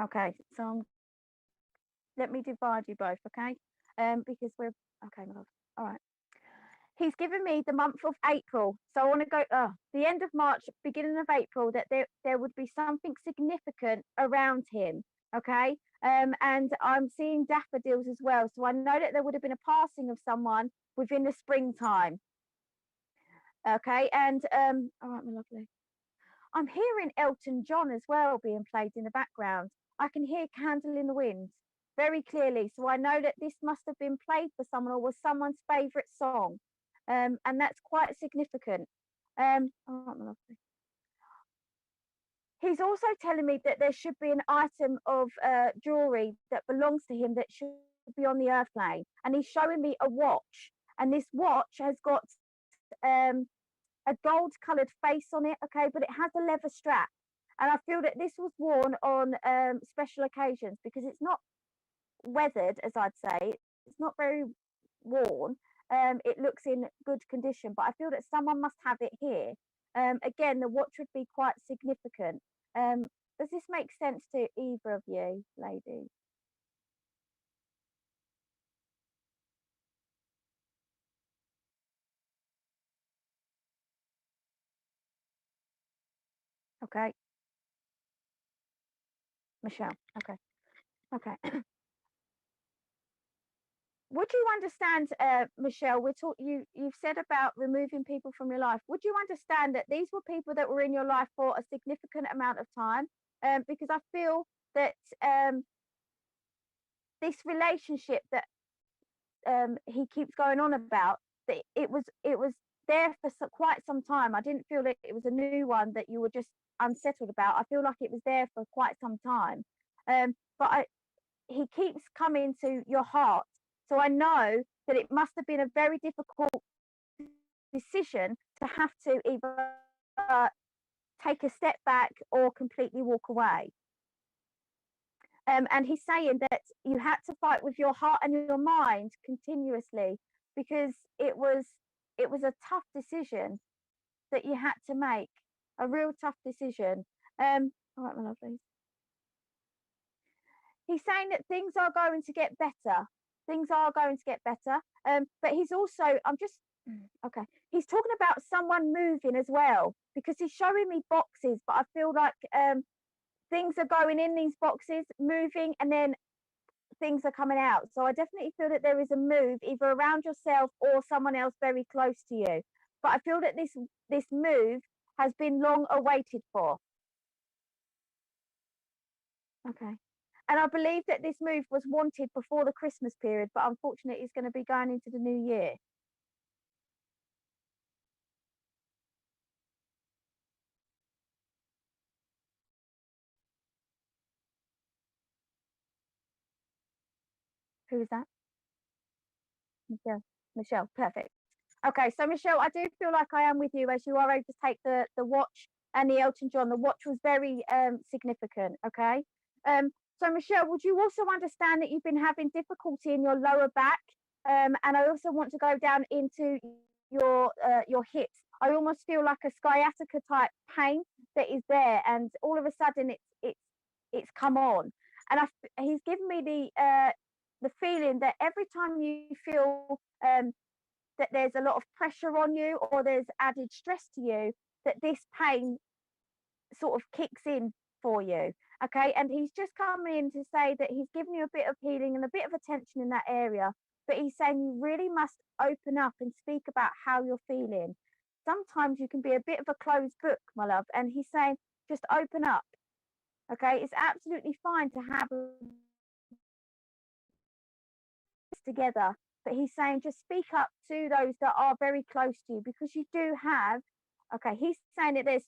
Okay, so let me divide you both, okay? Because we're okay, my love. All right. He's given me the month of April, so I want to go the end of March, beginning of April, that there would be something significant around him, okay? And I'm seeing daffodils as well, so I know that there would have been a passing of someone within the springtime, okay? And all right, my lovely. I'm hearing Elton John as well being played in the background. I can hear Candle in the Wind very clearly. So I know that this must have been played for someone or was someone's favourite song. And that's quite significant. All right, my lovely. He's also telling me that there should be an item of jewellery that belongs to him that should be on the earth plane. And he's showing me a watch. And this watch has got a gold coloured face on it, okay, but it has a leather strap. And I feel that this was worn on special occasions because it's not weathered, as I'd say. It's not very worn. It looks in good condition, but I feel that someone must have it here. Again, the watch would be quite significant. Does this make sense to either of you, ladies? Okay. Michelle. Okay. Okay. Would you understand, Michelle? You've said about removing people from your life. Would you understand that these were people that were in your life for a significant amount of time? Because I feel that this relationship that he keeps going on about, that it was there for quite some time. I didn't feel that it was a new one that you were just unsettled about. I feel like it was there for quite some time. But he keeps coming to your heart. So I know that it must have been a very difficult decision to have to either take a step back or completely walk away. And he's saying that you had to fight with your heart and your mind continuously because it was a tough decision that you had to make, a real tough decision. All right, my lovelies. He's saying that things are going to get better. Things are going to get better. But he's also, okay. He's talking about someone moving as well, because he's showing me boxes, but I feel like things are going in these boxes, moving, and then things are coming out. So I definitely feel that there is a move either around yourself or someone else very close to you. But I feel that this move has been long awaited for. Okay. And I believe that this move was wanted before the Christmas period, but unfortunately it's going to be going into the new year. Who is that? Michelle. Michelle, perfect. Okay, so Michelle, I do feel like I am with you as you are able to take the watch and the Elton John. The watch was very significant, okay? So Michelle, would you also understand that you've been having difficulty in your lower back? And I also want to go down into your hips. I almost feel like a sciatica type pain that is there, and all of a sudden it's come on. he's given me the feeling that every time you feel that there's a lot of pressure on you or there's added stress to you, that this pain sort of kicks in for you. Okay, and he's just coming in to say that he's giving you a bit of healing and a bit of attention in that area, but he's saying you really must open up and speak about how you're feeling. Sometimes you can be a bit of a closed book, my love, and he's saying just open up. Okay, it's absolutely fine to have together, but he's saying just speak up to those that are very close to you, because you do have, okay, he's saying that there's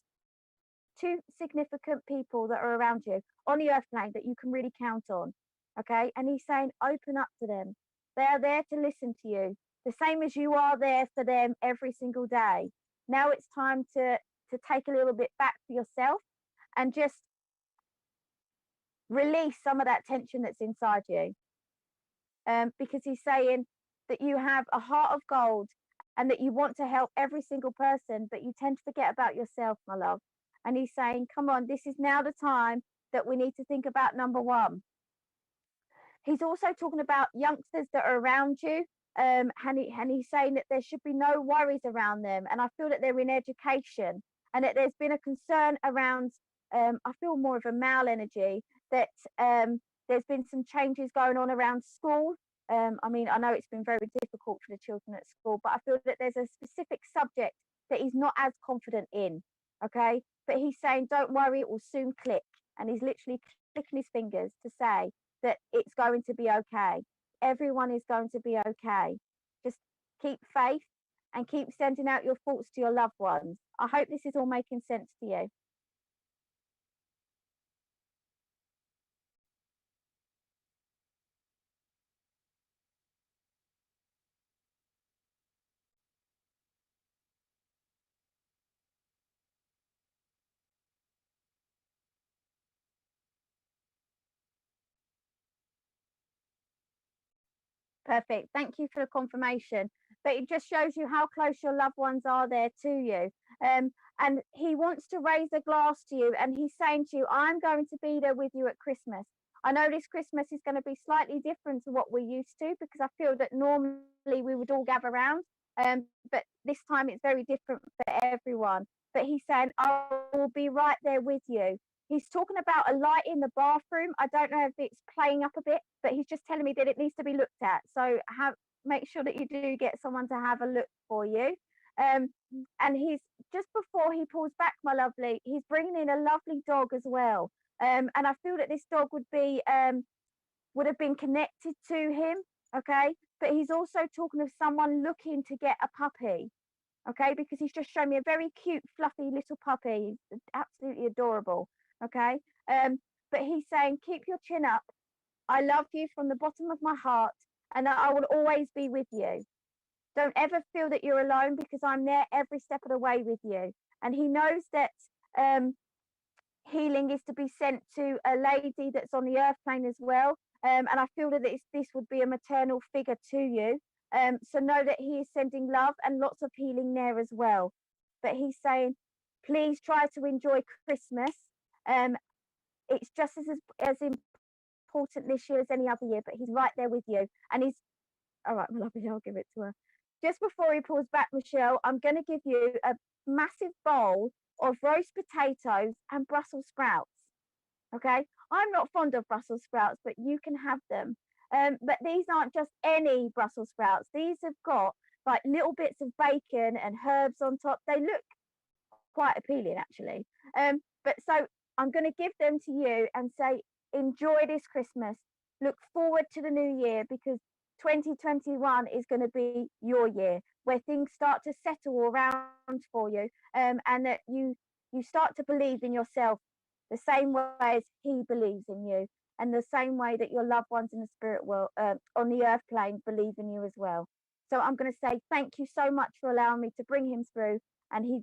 two significant people that are around you on the earth plane that you can really count on. Okay, and he's saying open up to them. They are there to listen to you, the same as you are there for them every single day. Now it's time to take a little bit back for yourself and just release some of that tension that's inside you. Because he's saying that you have a heart of gold and that you want to help every single person, but you tend to forget about yourself, my love. And he's saying, come on, this is now the time that we need to think about number one. He's also talking about youngsters that are around you, and he's saying that there should be no worries around them. And I feel that they're in education and that there's been a concern around, I feel more of a male energy, that there's been some changes going on around school. I mean, I know it's been very difficult for the children at school, but I feel that there's a specific subject that he's not as confident in, okay? But he's saying, don't worry, it will soon click. And he's literally clicking his fingers to say that it's going to be okay. Everyone is going to be okay. Just keep faith and keep sending out your thoughts to your loved ones. I hope this is all making sense to you. Perfect. Thank you for the confirmation. But it just shows you how close your loved ones are there to you. And he wants to raise a glass to you, and he's saying to you, I'm going to be there with you at Christmas. I know this Christmas is going to be slightly different to what we're used to, because I feel that normally we would all gather around, but this time it's very different for everyone. But he's saying, I will be right there with you. He's talking about a light in the bathroom. I don't know if it's playing up a bit, but he's just telling me that it needs to be looked at. So make sure that you do get someone to have a look for you. And he's just before he pulls back, my lovely, he's bringing in a lovely dog as well. And I feel that this dog would have been connected to him. Okay, but he's also talking of someone looking to get a puppy. Okay, because he's just shown me a very cute, fluffy little puppy, absolutely adorable. Okay, but he's saying, keep your chin up. I love you from the bottom of my heart, and that I will always be with you. Don't ever feel that you're alone, because I'm there every step of the way with you. And he knows that healing is to be sent to a lady that's on the earth plane as well. And I feel that this would be a maternal figure to you. So know that he is sending love and lots of healing there as well. But he's saying, please try to enjoy Christmas. It's just as important this year as any other year, but he's right there with you. And he's, all right, my lovely, I'll give it to her. Just before he pulls back, Michelle, I'm going to give you a massive bowl of roast potatoes and Brussels sprouts. Okay, I'm not fond of Brussels sprouts, but you can have them. But these aren't just any Brussels sprouts. These have got like little bits of bacon and herbs on top. They look quite appealing, actually. But so I'm going to give them to you and say, enjoy this Christmas. Look forward to the new year, because 2021 is going to be your year, where things start to settle around for you, and that you start to believe in yourself the same way as he believes in you, and the same way that your loved ones in the spirit world, on the earth plane, believe in you as well. So I'm going to say thank you so much for allowing me to bring him through, and he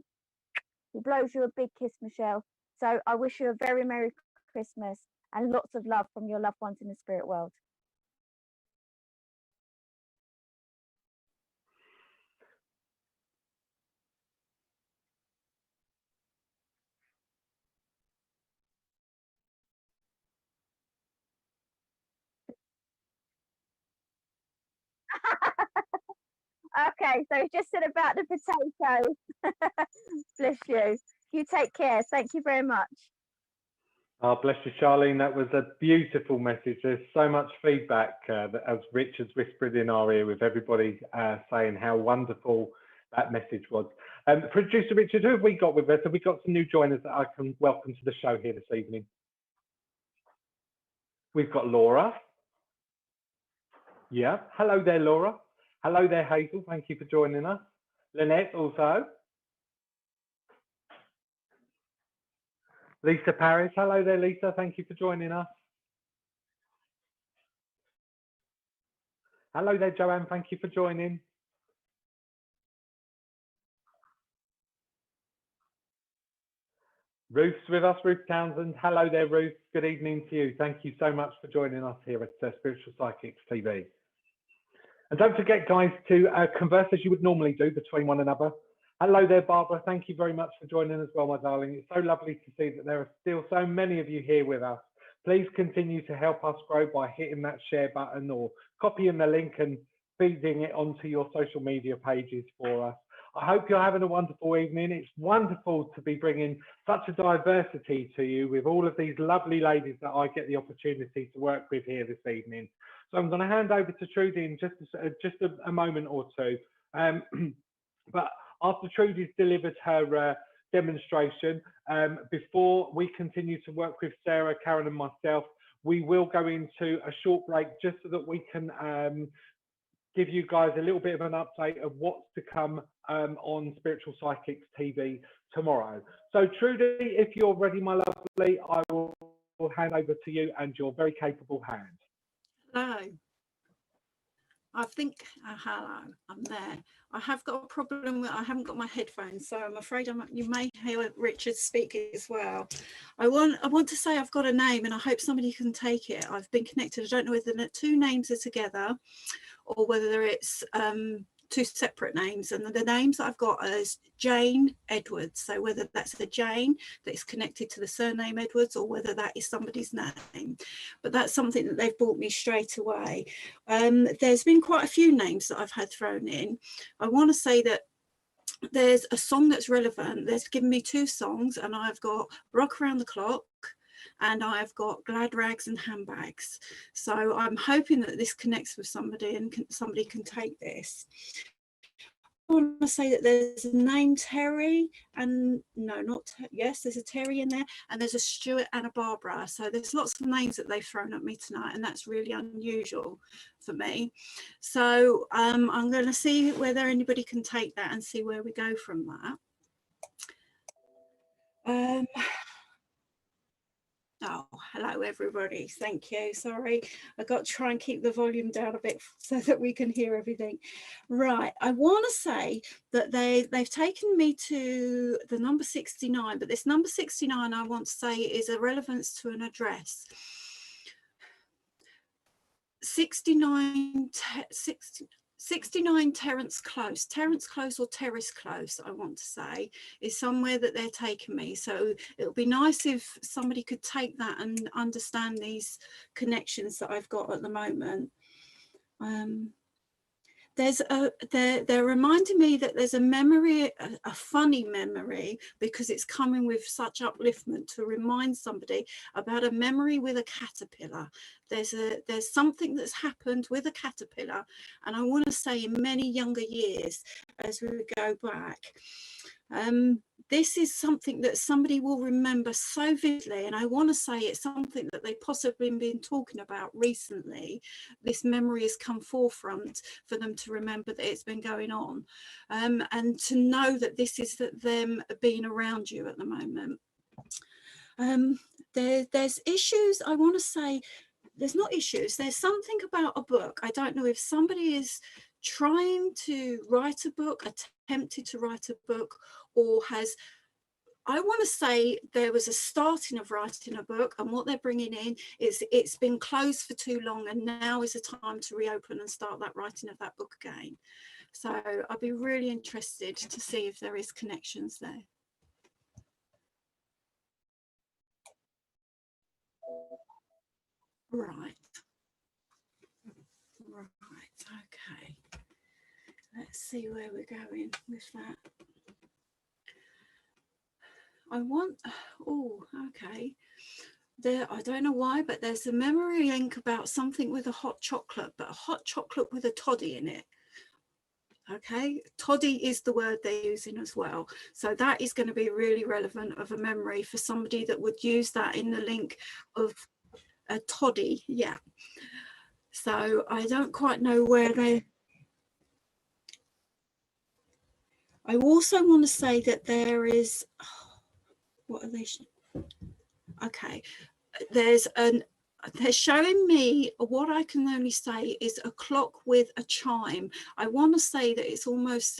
blows you a big kiss, Michelle. So I wish you a very Merry Christmas and lots of love from your loved ones in the spirit world. Okay, so he just said about the potatoes. Bless you. You take care. Thank you very much. Oh, bless you, Charlene. That was a beautiful message. There's so much feedback that, as Richard's whispered in our ear, with everybody saying how wonderful that message was. Producer Richard, who have we got with us? Have we got some new joiners that I can welcome to the show here this evening? We've got Laura. Yeah. Hello there, Laura. Hello there, Hazel. Thank you for joining us. Lynette also. Lisa Paris. Hello there, Lisa. Thank you for joining us. Hello there, Joanne. Thank you for joining. Ruth's with us, Ruth Townsend. Hello there, Ruth. Good evening to you. Thank you so much for joining us here at Spiritual Psychics TV. And don't forget, guys, to converse as you would normally do between one another. Hello there, Barbara. Thank you very much for joining as well, my darling. It's so lovely to see that there are still so many of you here with us. Please continue to help us grow by hitting that share button or copying the link and feeding it onto your social media pages for us. I hope you're having a wonderful evening. It's wonderful to be bringing such a diversity to you with all of these lovely ladies that I get the opportunity to work with here this evening. So I'm going to hand over to Trudy in just a moment or two. But after Trudy's delivered her demonstration, before we continue to work with Sarah, Karen and myself, we will go into a short break just so that we can give you guys a little bit of an update of what's to come on Spiritual Psychics TV tomorrow. So Trudy, if you're ready, my lovely, I will hand over to you and your very capable hand. Hello. I think, hello, I'm there. I have got a problem with, I haven't got my headphones, so I'm afraid you may hear Richard speak as well. I want to say I've got a name and I hope somebody can take it. I've been connected. I don't know whether the two names are together or whether it's two separate names, and the names that I've got is Jane Edwards. So whether that's a Jane that is connected to the surname Edwards or whether that is somebody's name, but that's something that they've brought me straight away. There's been quite a few names that I've had thrown in. I want to say that there's a song that's relevant. There's given me two songs, and I've got Rock Around the Clock and I've got Glad Rags and Handbags. So I'm hoping that this connects with somebody and somebody can take this. I want to say that there's a name Terry, and no, not yes, there's a Terry in there, and there's a Stuart and a Barbara. So there's lots of names that they've thrown at me tonight, and that's really unusual for me. So I'm going to see whether anybody can take that and see where we go from that. Oh, hello everybody. Thank you. Sorry, I got to try and keep the volume down a bit so that we can hear everything. Right, I want to say that they've taken me to the number 69, but this number 69 I want to say is a relevance to an address. 69 Terrace Close or Terrace Close, I want to say, is somewhere that they're taking me. So it would be nice if somebody could take that and understand these connections that I've got at the moment. They're reminding me that there's a memory, a funny memory, because it's coming with such upliftment to remind somebody about a memory with a caterpillar. There's something that's happened with a caterpillar, and I want to say in many younger years as we go back. This is something that somebody will remember so vividly, and I want to say it's something that they've possibly been talking about recently. This memory has come forefront for them to remember that it's been going on, and to know that this is them being around you at the moment. There's issues, I want to say, there's not issues, there's something about a book. I don't know if somebody is trying to write a book, attempted to write a book, or has, I want to say there was a starting of writing a book, and what they're bringing in is it's been closed for too long, and now is the time to reopen and start that writing of that book again. So I'd be really interested to see if there is connections there. Right, okay, let's let's see where we're going with that. I want, oh, okay. There, I don't know why, but there's a memory link about something with a hot chocolate, but a hot chocolate with a toddy in it. Okay, toddy is the word they're using as well. So that is going to be really relevant of a memory for somebody that would use that in the link of a toddy. Yeah. So I don't quite know where they. I also want to say that there is, what are they? Okay, they're showing me what I can only say is a clock with a chime. I want to say that it's almost,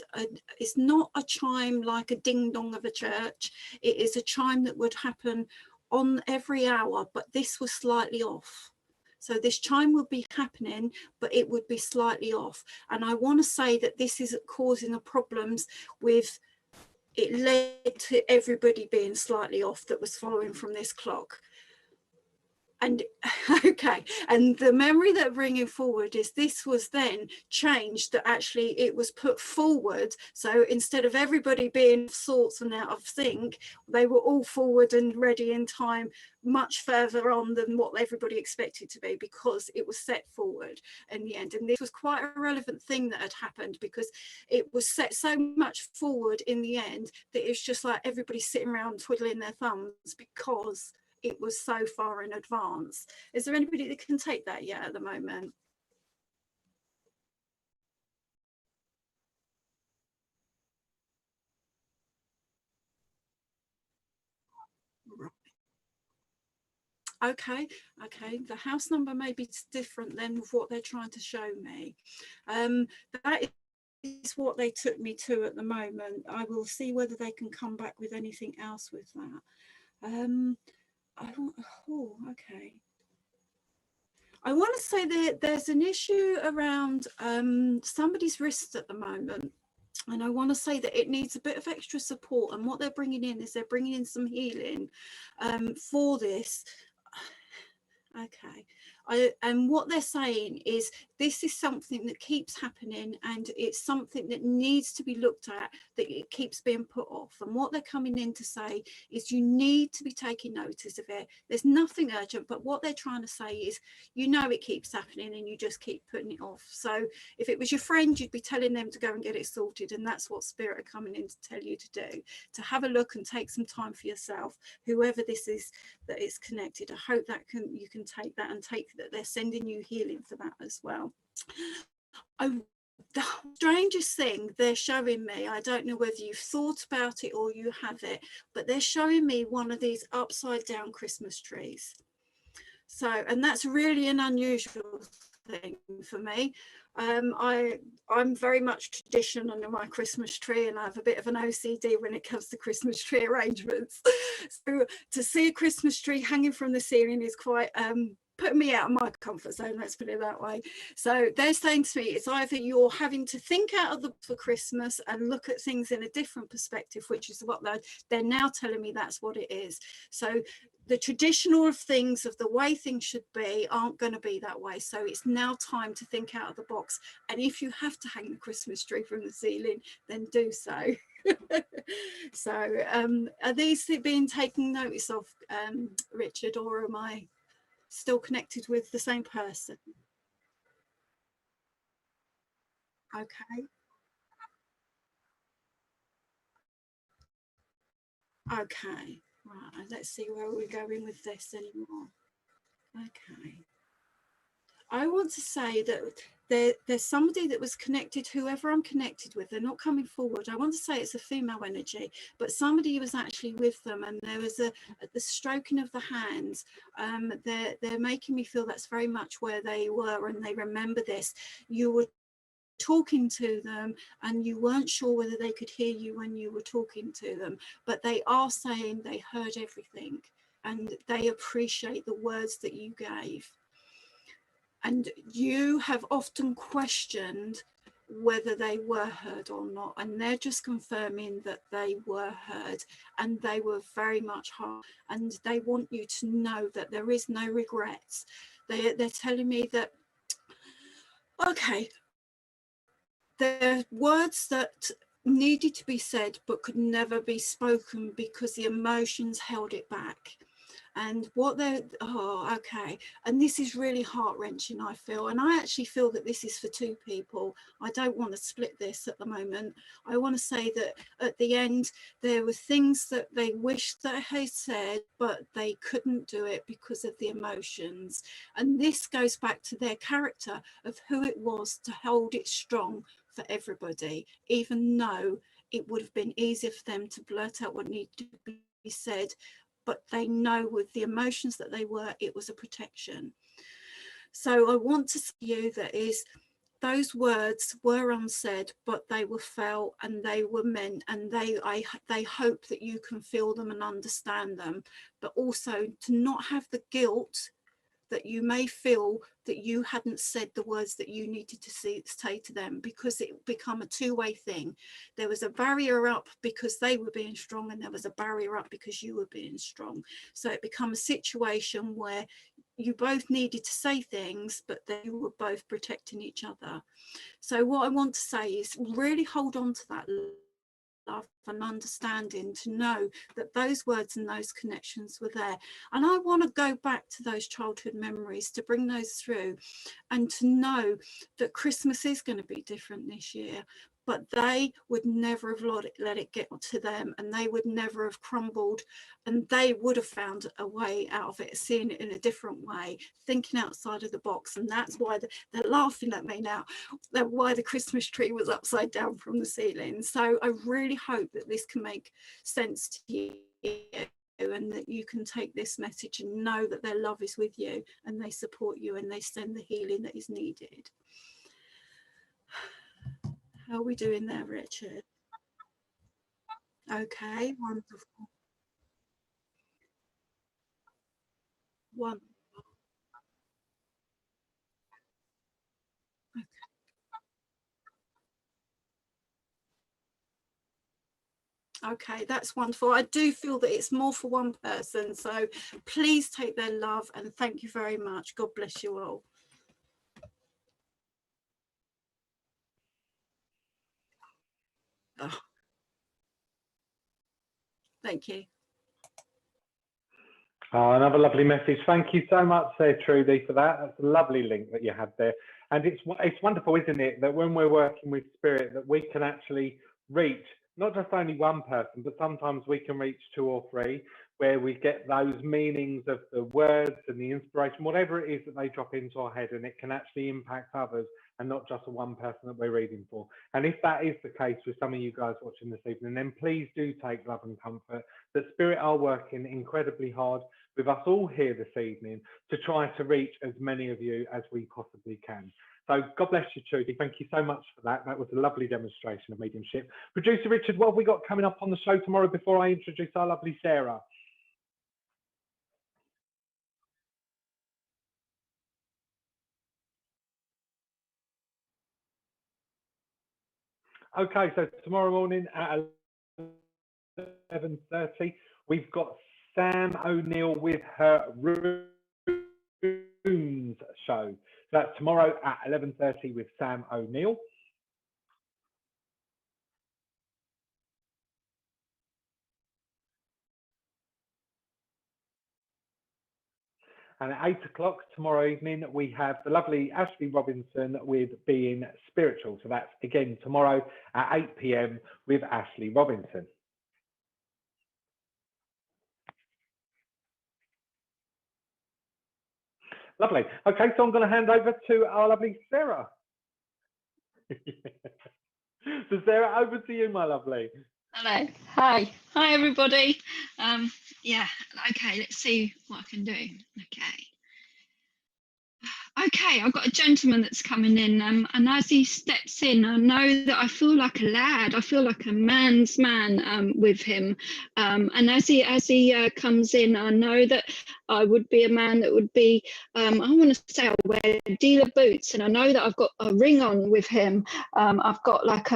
it's not a chime like a ding dong of a church. It is a chime that would happen on every hour, but this was slightly off. So this chime would be happening, but it would be slightly off. And I want to say that this is causing the problems with, it led to everybody being slightly off that was following from this clock. And okay, and the memory that bringing forward is this was then changed, that actually it was put forward. So instead of everybody being sorts and out of sync, they were all forward and ready in time, much further on than what everybody expected to be, because it was set forward in the end. And this was quite a relevant thing that had happened, because it was set so much forward in the end that it's just like everybody sitting around twiddling their thumbs because it was so far in advance. Is there anybody that can take that yet at the moment? Okay, the house number may be different than what they're trying to show me. That is what they took me to at the moment. I will see whether they can come back with anything else with that. Okay. I want to say that there's an issue around somebody's wrist at the moment. And I want to say that it needs a bit of extra support. And what they're bringing in is they're bringing in some healing for this. Okay. And what they're saying is this is something that keeps happening, and it's something that needs to be looked at, that it keeps being put off. And what they're coming in to say is you need to be taking notice of it. There's nothing urgent, but what they're trying to say is, you know, it keeps happening and you just keep putting it off. So if it was your friend, you'd be telling them to go and get it sorted. And that's what Spirit are coming in to tell you to do, to have a look and take some time for yourself, whoever this is that is connected. I hope that you can take that, and take that they're sending you healing for that as well. The strangest thing they're showing me, I don't know whether you've thought about it or you have it, but they're showing me one of these upside down Christmas trees. So, and that's really an unusual thing for me. I'm very much tradition under my Christmas tree, and I have a bit of an OCD when it comes to Christmas tree arrangements. So to see a Christmas tree hanging from the ceiling is quite putting me out of my comfort zone, let's put it that way. So they're saying to me, it's either you're having to think out of the box for Christmas and look at things in a different perspective, which is what they're now telling me that's what it is. So the traditional of things, of the way things should be, aren't going to be that way. So it's now time to think out of the box. And if you have to hang the Christmas tree from the ceiling, then do so. So are these being taken notice of, Richard, or am I still connected with the same person? Okay. Okay, right, let's see where we're going with this anymore. Okay. I want to say that there's somebody that was connected, whoever I'm connected with, they're not coming forward. I want to say it's a female energy, but somebody was actually with them, and there was the stroking of the hands. They're making me feel that's very much where they were, and they remember this. You were talking to them and you weren't sure whether they could hear you when you were talking to them, but they are saying they heard everything and they appreciate the words that you gave. And you have often questioned whether they were heard or not, and they're just confirming that they were heard, and they were very much hard, and they want you to know that there is no regrets. They're telling me that, okay, They're words that needed to be said but could never be spoken because the emotions held it back. And what they're, oh, okay. And this is really heart-wrenching, I feel. And I actually feel that this is for two people. I don't want to split this at the moment. I want to say that at the end, there were things that they wished that they said, but they couldn't do it because of the emotions. And this goes back to their character of who it was to hold it strong for everybody, even though it would have been easier for them to blurt out what needed to be said, but they know with the emotions that they were, it was a protection. So I want to say to you that is, those words were unsaid, but they were felt and they were meant, and they hope that you can feel them and understand them, but also to not have the guilt that you may feel that you hadn't said the words that you needed to say to them, because it become a two-way thing. There was a barrier up because they were being strong, and there was a barrier up because you were being strong. So it become a situation where you both needed to say things, but they were both protecting each other. So what I want to say is really hold on to that love and understanding, to know that those words and those connections were there. And I want to go back to those childhood memories, to bring those through, and to know that Christmas is going to be different this year, but they would never have let it get to them, and they would never have crumbled, and they would have found a way out of it, seeing it in a different way, thinking outside of the box. And that's why they're laughing at me now, that why the Christmas tree was upside down from the ceiling. So I really hope that this can make sense to you, and that you can take this message and know that their love is with you, and they support you, and they send the healing that is needed. How are we doing there, Richard? Okay, wonderful. Wonderful. Okay, that's wonderful. I do feel that it's more for one person, so please take their love, and thank you very much. God bless you all. Oh, thank you. Oh, another lovely message. Thank you so much there, Trudy, for that. That's a lovely link that you had there. And it's wonderful, isn't it, that when we're working with spirit, that we can actually reach not just only one person, but sometimes we can reach two or three, where we get those meanings of the words and the inspiration, whatever it is that they drop into our head, and it can actually impact others and not just the one person that we're reading for. And if that is the case with some of you guys watching this evening, then please do take love and comfort that spirit are working incredibly hard with us all here this evening to try to reach as many of you as we possibly can. So God bless you, Trudy. Thank you so much for that. That was a lovely demonstration of mediumship. Producer Richard, what have we got coming up on the show tomorrow before I introduce our lovely Sarah? Okay, so tomorrow morning at 11:30, we've got Sam O'Neill with her Rooms show. So that's tomorrow at 11:30 with Sam O'Neill. And at 8 o'clock tomorrow evening, we have the lovely Ashley Robinson with Being Spiritual. So that's again tomorrow at 8 p.m. with Ashley Robinson. Lovely. Okay, so I'm going to hand over to our lovely Sarah. So Sarah, over to you, my lovely. Hello. Hi everybody. Yeah, okay, let's see what I can do. Okay, I've got a gentleman that's coming in, and as he steps in, I know that I feel like a lad. I feel like a man's man with him, and as he comes in, I know that I would be a man that would be. I want to say I wear dealer boots, and I know that I've got a ring on with him. I've got like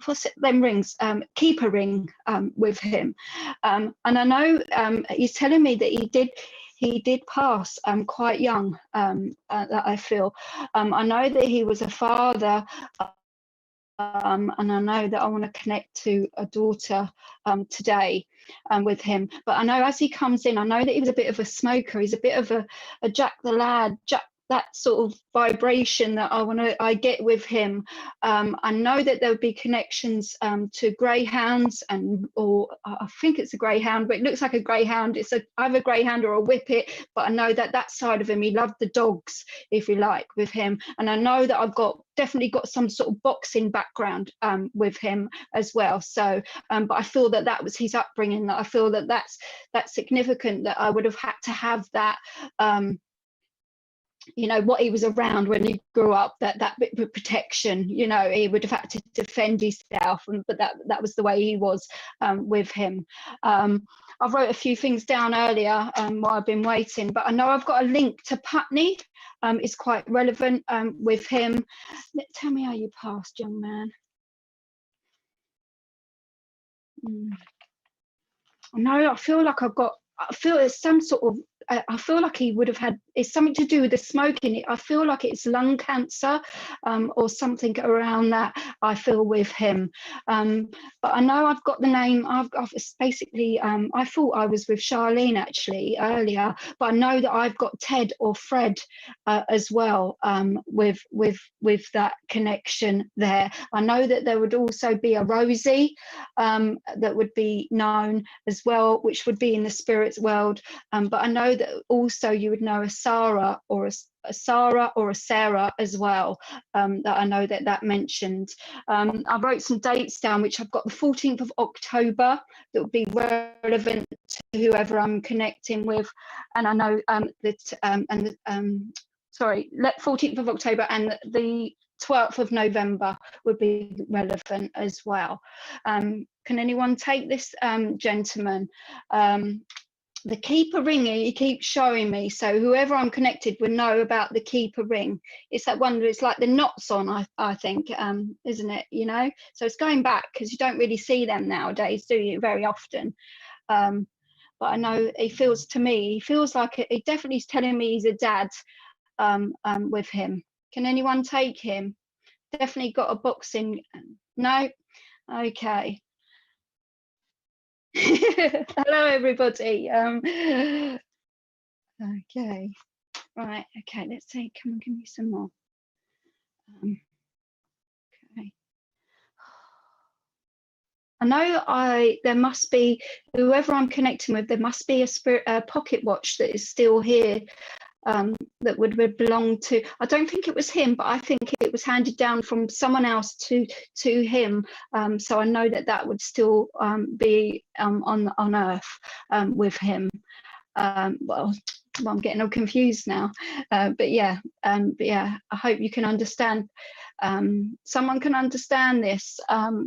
what's it? Them rings, keeper ring with him, and I know he's telling me that he did pass quite young, that I feel. I know that he was a father and I know that I want to connect to a daughter today with him. But I know as he comes in, I know that he was a bit of a smoker. He's a bit of a Jack the Lad, that sort of vibration that I get with him. I know that there'll be connections to greyhounds, or I think it's a greyhound, but it looks like a greyhound. It's either a greyhound or a whippet, but I know that side of him, he loved the dogs, if you like, with him. And I know that I've definitely got some sort of boxing background with him as well. So but I feel that was his upbringing, that I feel that's significant, that I would have had to have that you know, what he was around when he grew up, that bit of protection, you know, he would have had to defend himself, but that was the way he was with him. I wrote a few things down earlier while I've been waiting, but I know I've got a link to Putney. It's quite relevant with him. Tell me how you passed, young man. No, I feel like I feel it's some sort of, I feel like he would have had, it's something to do with the smoking. I feel like it's lung cancer or something around that, I feel, with him. But I know I've got the name, I've basically, I thought I was with Charlene actually earlier, but I know that I've got Ted or Fred as well with that connection there. I know that there would also be a Rosie that would be known as well, which would be in the spirits world. But I know that also you would know a Sarah or a Sarah as well, that I know that mentioned. I wrote some dates down, which I've got the 14th of October that would be relevant to whoever I'm connecting with, and I know that 14th of October and the 12th of November would be relevant as well. Can anyone take this gentleman? The keeper ring he keeps showing me, so whoever I'm connected would know about the keeper ring. It's that one, it's like the knots on, I think, isn't it, you know? So it's going back, because you don't really see them nowadays, do you, very often? But I know he feels like he definitely is telling me he's a dad with him. Can anyone take him? Definitely got a boxing. No? Okay. Hello everybody. Okay, right, okay, let's see, come on, give me some more. Okay, I know there must be, whoever I'm connecting with, there must be a pocket watch that is still here, that would belong to, I don't think it was him, but I think it was handed down from someone else to him. So I know that would still be on Earth with him. Well, I'm getting all confused now, but yeah, I hope you can understand. Someone can understand this,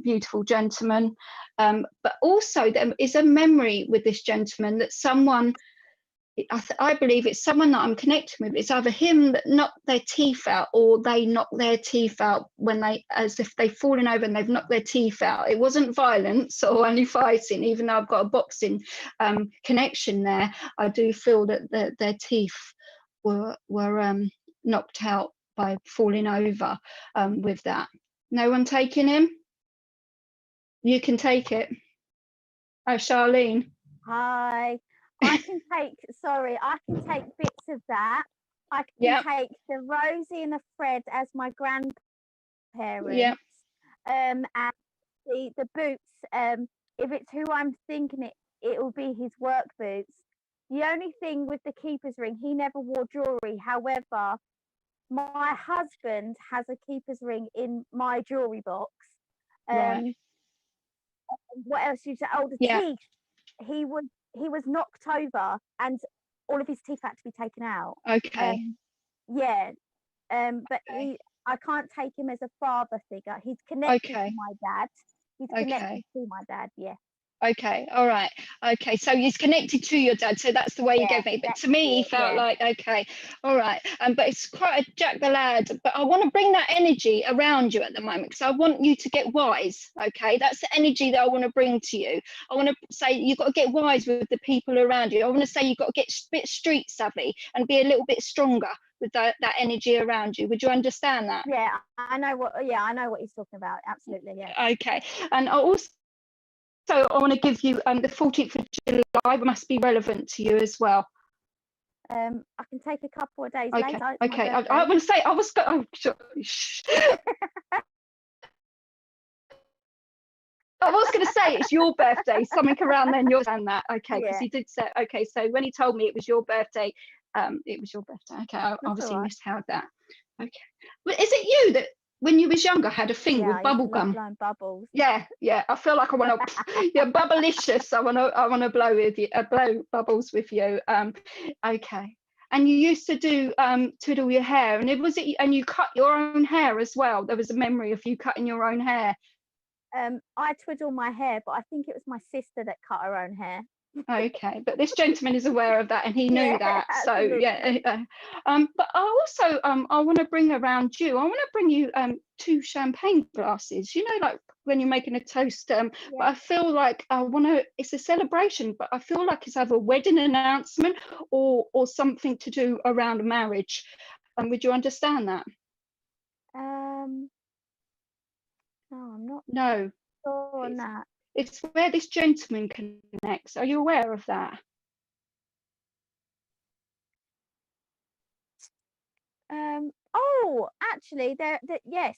beautiful gentleman. But also there is a memory with this gentleman that someone, I believe it's someone that I'm connecting with. It's either him that knocked their teeth out, or they knocked their teeth out when as if they've fallen over and they've knocked their teeth out. It wasn't violence or any fighting, even though I've got a boxing connection there. I do feel that their teeth were knocked out by falling over with that. No one taking him? You can take it. Oh, Charlene. Hi. I can take bits of that. I can take the Rosie and the Fred as my grandparents. And the boots, if it's who I'm thinking it will be his work boots. The only thing with the keeper's ring, he never wore jewelry. However, my husband has a keeper's ring in my jewelry box. What else you say? Oh, the teeth. He was knocked over and all of his teeth had to be taken out. Okay. But I can't take him as a father figure. He's connected to my dad. He's connected to my dad, yeah. Okay, all right. Okay, so he's connected to your dad, so that's the way you gave me. But to me, he felt like, okay, all right. But it's quite a Jack the Lad. But I want to bring that energy around you at the moment, because I want you to get wise. Okay, that's the energy that I want to bring to you. I want to say you've got to get wise with the people around you. I want to say you've got to get a bit street savvy and be a little bit stronger. with that energy around you. Would you understand that? Yeah, I know what he's talking about. Absolutely, yeah. Okay. And I want to give you the 14th of July must be relevant to you as well. I can take a couple of days Okay. later. Okay. I want to say I was I was going to say it's your birthday, something around then. You're saying that, okay? Because he did say, okay. So when he told me it was your birthday, it was your birthday. Okay, I obviously misheard that. Okay, but is it you that when you was younger had a thing with bubble gum? Bubbles. Yeah. I feel like I want to. Yeah, bubblicious. I want to blow with you. Blow bubbles with you. Okay. And you used to do twiddle your hair, and and you cut your own hair as well. There was a memory of you cutting your own hair. I twiddle my hair, but I think it was my sister that cut her own hair. Okay, but this gentleman is aware of that, and he knew that. Absolutely. So yeah. But I also I want to bring around you. I want to bring you 2 champagne glasses. You know, like when you're making a toast. But I feel like I want to. It's a celebration, but I feel like it's either a wedding announcement or something to do around marriage. Would you understand that? No, I'm not. No. Sure on that. It's where this gentleman connects. Are you aware of that? Oh, actually, yes,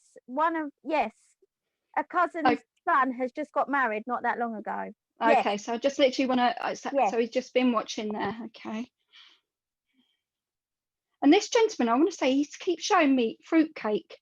a cousin's son has just got married not that long ago. Okay, yes. so I just literally want to. So he's just been watching there. Okay. And this gentleman, I want to say, he keeps showing me fruitcake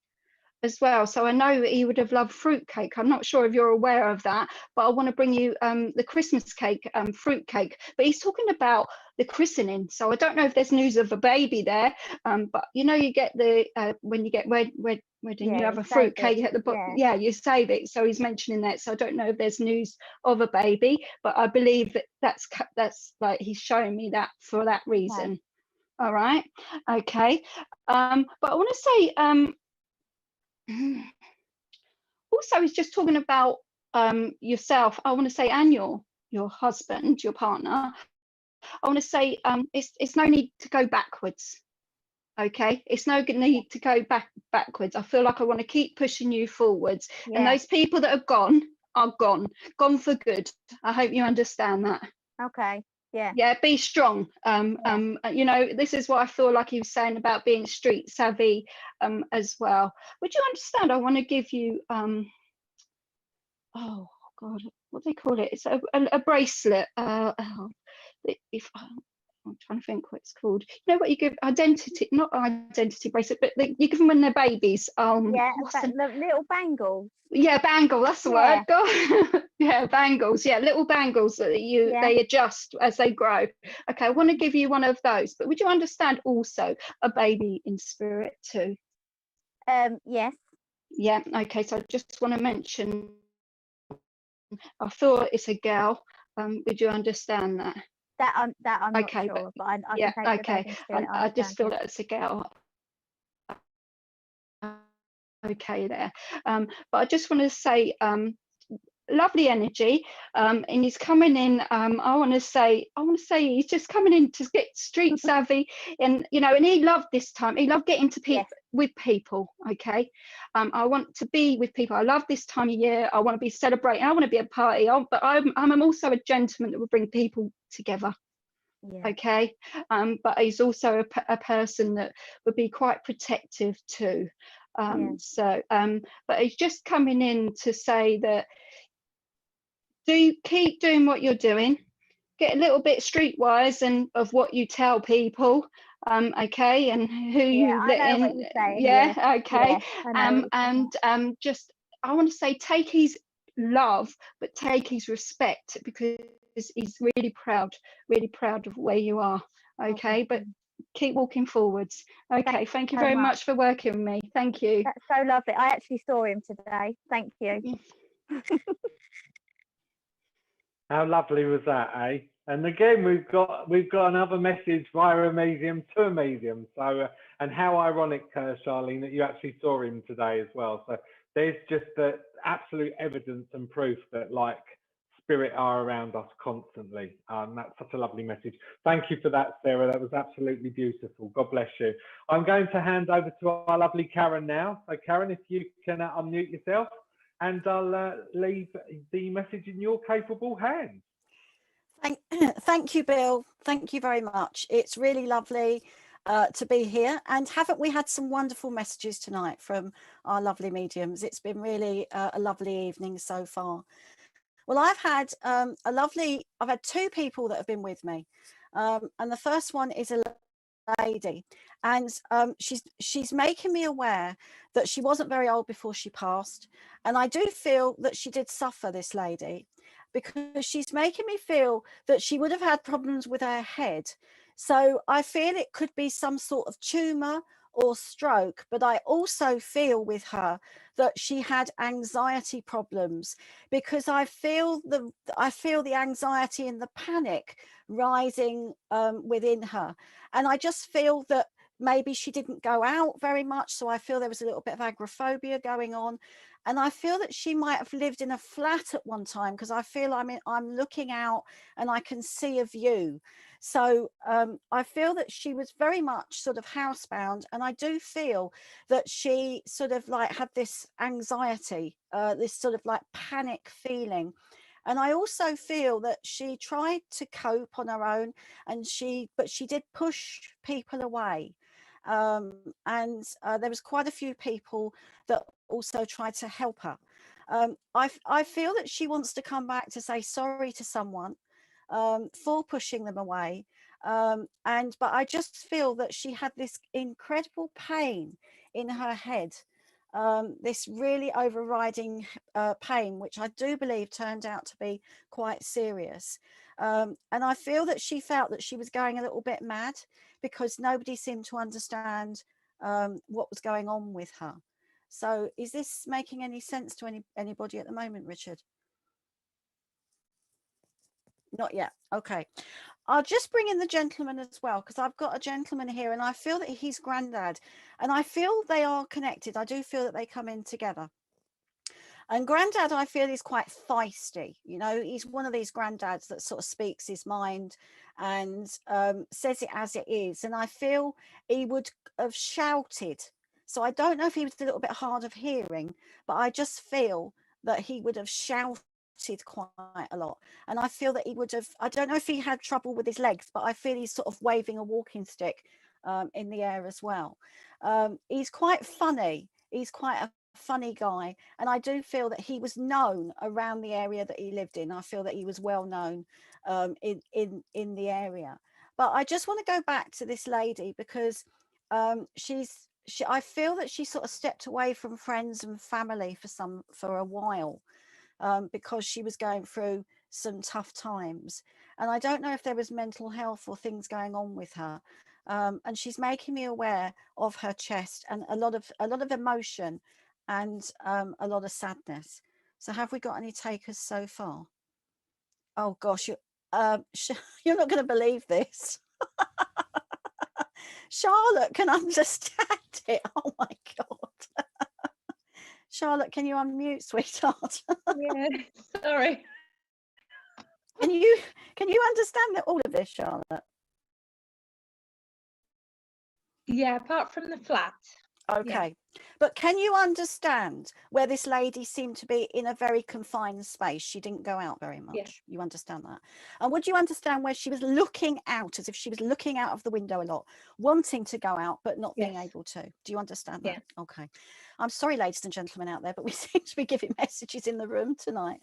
as well, so I know he would have loved fruitcake. I'm not sure if you're aware of that, but I want to bring you the Christmas cake, fruitcake. But he's talking about the christening, so I don't know if there's news of a baby there. But you know, you get the when you get wedding, you have a fruitcake at the bottom. Yeah, you save it. So he's mentioning that. So I don't know if there's news of a baby, but I believe that's like he's showing me that for that reason. Okay. All right. Okay. But I want to say also he's just talking about yourself. I want to say, and your husband, your partner. I want to say it's no need to go backwards. Okay, it's no need to go backwards. I feel like I want to keep pushing you forwards. And those people that are gone gone for good. I hope you understand that. Okay. Be strong. You know, this is what I feel like he was saying about being street savvy as well. Would you understand? I want to give you oh god, what do they call it? It's a bracelet. If I'm trying to think what it's called. You know what you give identity, not identity bracelet, but you give them when they're babies. The little bangles. Yeah, bangle, that's the word. God. Yeah, bangles. Yeah, little bangles that they adjust as they grow. Okay, I want to give you one of those, but would you understand also a baby in spirit too? Yes. Yeah, okay, so I just want to mention, I feel it's a girl. Would you understand that? That I'm not sure, but I can take the baby in spirit. I just feel that it's a girl. Okay there. But I just want to say lovely energy, and he's coming in. I want to say he's just coming in to get street savvy, and you know, and he loved this time. He loved getting to with people. Okay, I want to be with people. I love this time of year. I want to be celebrating. I want to be a party. But I'm also a gentleman that will bring people together. Okay, but he's also a person that would be quite protective too. So but he's just coming in to say that keep doing what you're doing, get a little bit streetwise and of what you tell people, okay, and who you let in. Okay. And just I want to say take his love, but take his respect, because he's really proud of where you are. Okay, but keep walking forwards. Okay, thank you very much for working with me. Thank you. That's so lovely. I actually saw him today. Thank you. How lovely was that, eh? And again, we've got another message via a medium to a medium. So, and how ironic, Charlene, that you actually saw him today as well. So there's just the absolute evidence and proof that, like, spirit are around us constantly. That's such a lovely message. Thank you for that, Sarah. That was absolutely beautiful. God bless you. I'm going to hand over to our lovely Karen now. So Karen, if you can unmute yourself, and I'll leave the message in your capable hands. Thank you, Bill. Thank you very much. It's really lovely to be here. And haven't we had some wonderful messages tonight from our lovely mediums? It's been really a lovely evening so far. Well, I've had I've had two people that have been with me. And the first one is a lady, and she's making me aware that she wasn't very old before she passed. And I do feel that she did suffer, this lady, because she's making me feel that she would have had problems with her head. So I feel it could be some sort of tumor or stroke, but I also feel with her that she had anxiety problems, because I feel the anxiety and the panic rising within her. And I just feel that maybe she didn't go out very much, so I feel there was a little bit of agoraphobia going on. And I feel that she might have lived in a flat at one time, because I feel I'm looking out and I can see a view. So I feel that she was very much sort of housebound, and I do feel that she sort of like had this anxiety, this sort of like panic feeling. And I also feel that she tried to cope on her own, but she did push people away. And there was quite a few people that also tried to help her. I feel that she wants to come back to say sorry to someone for pushing them away. But I just feel that she had this incredible pain in her head, this really overriding pain, which I do believe turned out to be quite serious. And I feel that she felt that she was going a little bit mad, because nobody seemed to understand what was going on with her. So is this making any sense to anybody at the moment, Richard? Not yet. Okay. I'll just bring in the gentleman as well, because I've got a gentleman here, and I feel that he's granddad, and I feel they are connected. I do feel that they come in together. And granddad, I feel, is quite feisty. You know, he's one of these granddads that sort of speaks his mind and says it as it is. And I feel he would have shouted. So I don't know if he was a little bit hard of hearing, but I just feel that he would have shouted quite a lot. And I feel that he would have, I don't know if he had trouble with his legs, but I feel he's sort of waving a walking stick in the air as well. He's quite funny. He's quite a funny guy, and I do feel that he was known around the area that he lived in. I feel that he was well known in the area. But I just want to go back to this lady, because I feel that she sort of stepped away from friends and family for a while, because she was going through some tough times. And I don't know if there was mental health or things going on with her. And she's making me aware of her chest and a lot of emotion and a lot of sadness. So have we got any takers so far? Oh gosh, you're not going to believe this. Charlotte can understand it. Oh my God. Charlotte, can you unmute, sweetheart? Yeah, sorry. Can you understand all of this, Charlotte? Yeah, apart from the flat. Okay, yeah. But can you understand where this lady seemed to be in a very confined space? She didn't go out very much. Yeah. You understand that? And would you understand where she was looking out, as if she was looking out of the window a lot, wanting to go out but not being able to? Do you understand that? Yeah. Okay. I'm sorry, ladies and gentlemen out there, but we seem to be giving messages in the room tonight.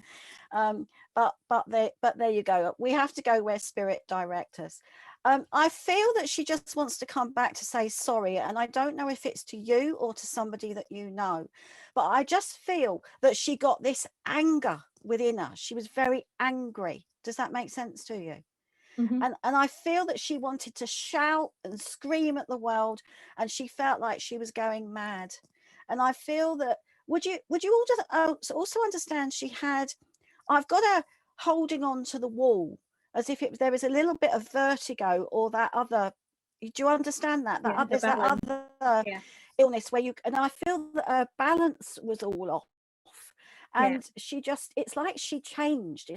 But there you go. We have to go where spirit directs us. I feel that she just wants to come back to say sorry, and I don't know if it's to you or to somebody that you know, but I just feel that she got this anger within her. She was very angry. Does that make sense to you? Mm-hmm. And I feel that she wanted to shout and scream at the world, and she felt like she was going mad. And I feel that, would you also understand she had, I've got her holding on to the wall, as if there was a little bit of vertigo or that other, do you understand that? There's that other illness where and I feel that her balance was all off. And she just, it's like she changed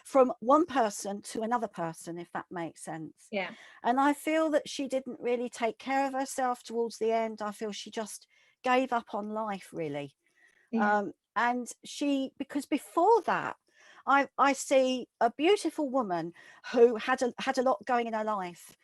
from one person to another person, if that makes sense. Yeah. And I feel that she didn't really take care of herself towards the end. I feel she just gave up on life, really. Yeah. And she, because before that, I see a beautiful woman who had a lot going in her life.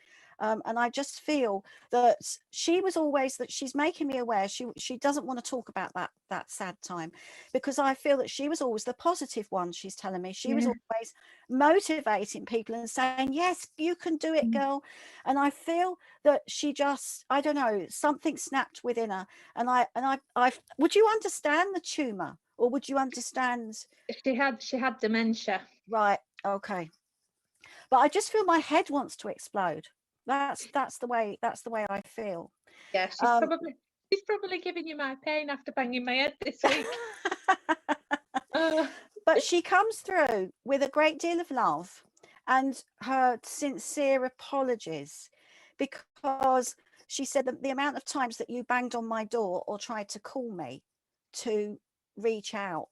And I just feel that she was always, that she's making me aware she doesn't want to talk about that sad time, because I feel that she was always the positive one. She's telling me she was always motivating people and saying, yes, you can do it, girl. And I feel that she just, I don't know, something snapped within her. And I would you understand the tumor, or would you understand? She had dementia. Right. Okay. But I just feel my head wants to explode. That's the way I feel. Yeah, she's probably giving you my pain after banging my head this week. But she comes through with a great deal of love and her sincere apologies, because she said that the amount of times that you banged on my door or tried to call me to reach out,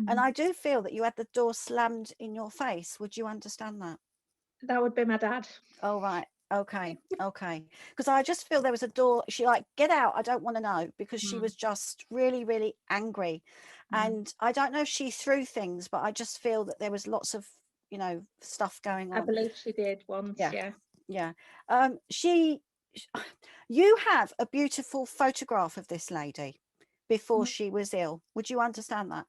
and I do feel that you had the door slammed in your face. Would you understand that? That would be my dad. Oh, right. Okay. Okay. Because I just feel there was a door. She like, get out. I don't want to know, because she was just really, really angry. And I don't know if she threw things, but I just feel that there was lots of, you know, stuff going on. I believe she did once. Yeah. Yeah. You have a beautiful photograph of this lady before she was ill. Would you understand that?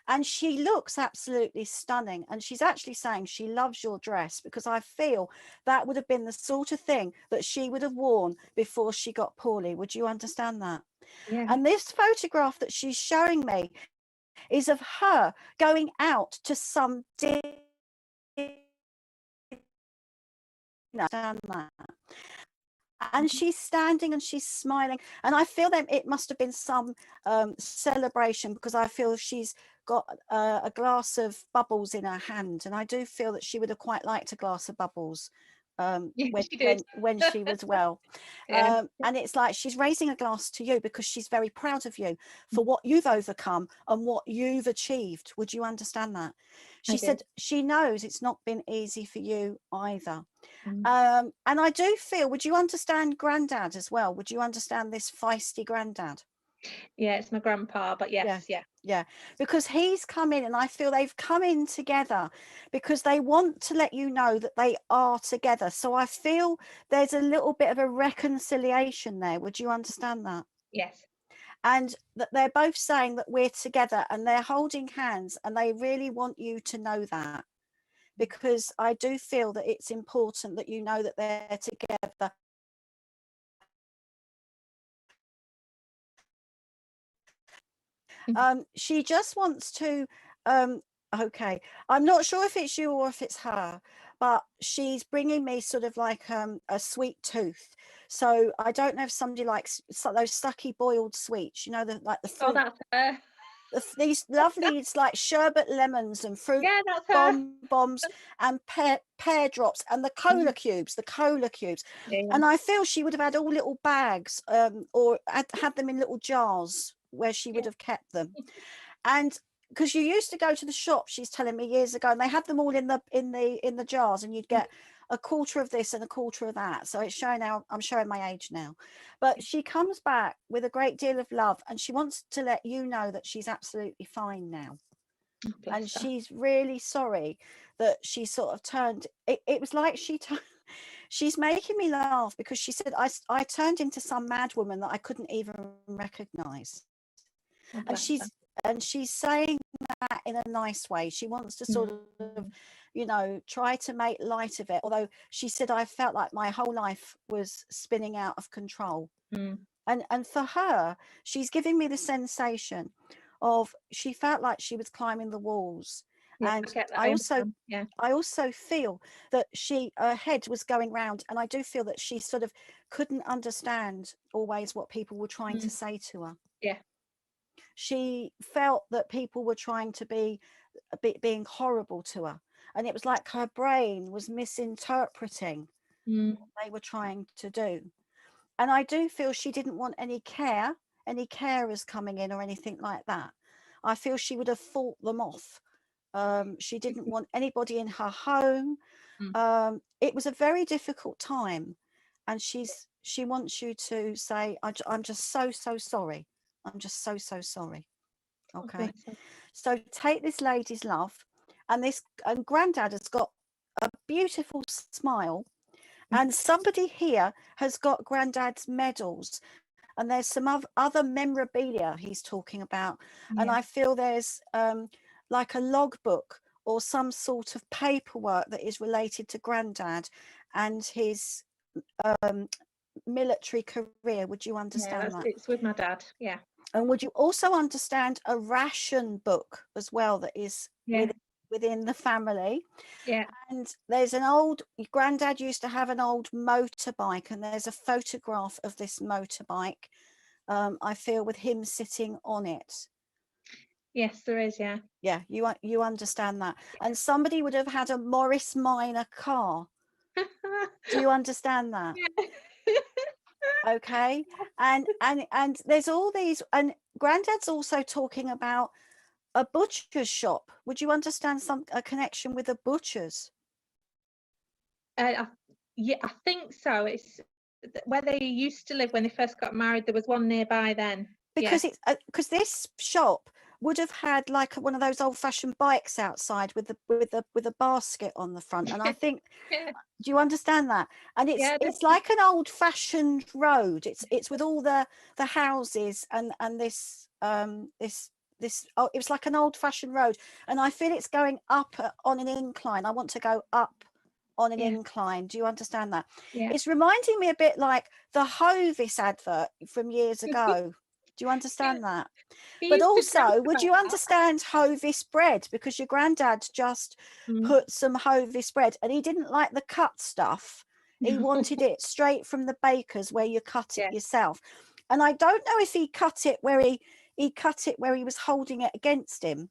And she looks absolutely stunning. And she's actually saying she loves your dress, because I feel that would have been the sort of thing that she would have worn before she got poorly. Would you understand that? Yeah. And this photograph that she's showing me is of her going out to some dinner. And she's standing and she's smiling, and I feel that it must have been some celebration, because I feel she's got a glass of bubbles in her hand, and I do feel that she would have quite liked a glass of bubbles when she was well. And it's like she's raising a glass to you because she's very proud of you for what you've overcome and what you've achieved. Would you understand that? She said she knows it's not been easy for you either. And I do feel, would you understand granddad as well? Would you understand this feisty granddad? Yeah, it's my grandpa, but yes, yeah, because he's come in, and I feel they've come in together because they want to let you know that they are together. So I feel there's a little bit of a reconciliation there. Would you understand that? Yes. And that they're both saying that we're together, and they're holding hands, and they really want you to know that, because I do feel that it's important that you know that they're together. She just wants to, okay, I'm not sure if it's you or if it's her, but she's bringing me sort of like a sweet tooth. So I don't know if somebody likes those sucky boiled sweets, you know, like the fruit. Oh, that's her. These lovely, it's like sherbet lemons and fruit bombs and pear drops and the cola cubes, and I feel she would have had all little bags, or had them in little jars where she would have kept them. And because you used to go to the shop, she's telling me, years ago, and they had them all in the jars, and you'd get a quarter of this and a quarter of that. So it's showing how I'm showing my age now. But she comes back with a great deal of love, and she wants to let you know that she's absolutely fine now. And she's really sorry that she sort of turned, it was like she's making me laugh, because she said I turned into some mad woman that I couldn't even recognize. And she's saying that in a nice way. She wants to sort of, you know, try to make light of it. Although she said, I felt like my whole life was spinning out of control. And for her, she's giving me the sensation of, she felt like she was climbing the walls. And I also feel that her head was going round, and I do feel that she sort of couldn't understand always what people were trying to say to her. She felt that people were trying to being horrible to her, and it was like her brain was misinterpreting what they were trying to do. And I do feel she didn't want any carers coming in or anything like that. I feel she would have fought them off. She didn't want anybody in her home. It was a very difficult time, and she wants you to say, I'm just so sorry. I'm just so sorry. Okay, so take this lady's love, and Grandad has got a beautiful smile, and somebody here has got Grandad's medals, and there's some other memorabilia he's talking about. And I feel there's like a logbook or some sort of paperwork that is related to Grandad and his military career. Would you understand that? It's with my dad. Yeah. And would you also understand a ration book as well that is within the family? Yeah. And there's Grandad used to have an old motorbike, and there's a photograph of this motorbike, I feel, with him sitting on it. Yes, there is. Yeah. Yeah, you understand that. And somebody would have had a Morris Minor car. Do you understand that? Yeah. Okay. And there's all these, and Grandad's also talking about a butcher's shop. Would you understand a connection with the butchers? Yeah, I think so. It's where they used to live when they first got married. There was one nearby then. Because because this shop would have had like one of those old-fashioned bikes outside with a basket on the front, and I think do you understand that? And it's like an old-fashioned road. It's with all the houses and this it was like an old-fashioned road, and I feel it's going up on an incline. I want to go up on an incline. Do you understand that? It's reminding me a bit like the Hughes advert from years ago. Do you understand that? But also, would you understand Hughes bread? Because your Grandad just put some Hughes bread, and he didn't like the cut stuff. He wanted it straight from the baker's where you cut it yourself. And I don't know if he cut it where he cut it where he was holding it against him.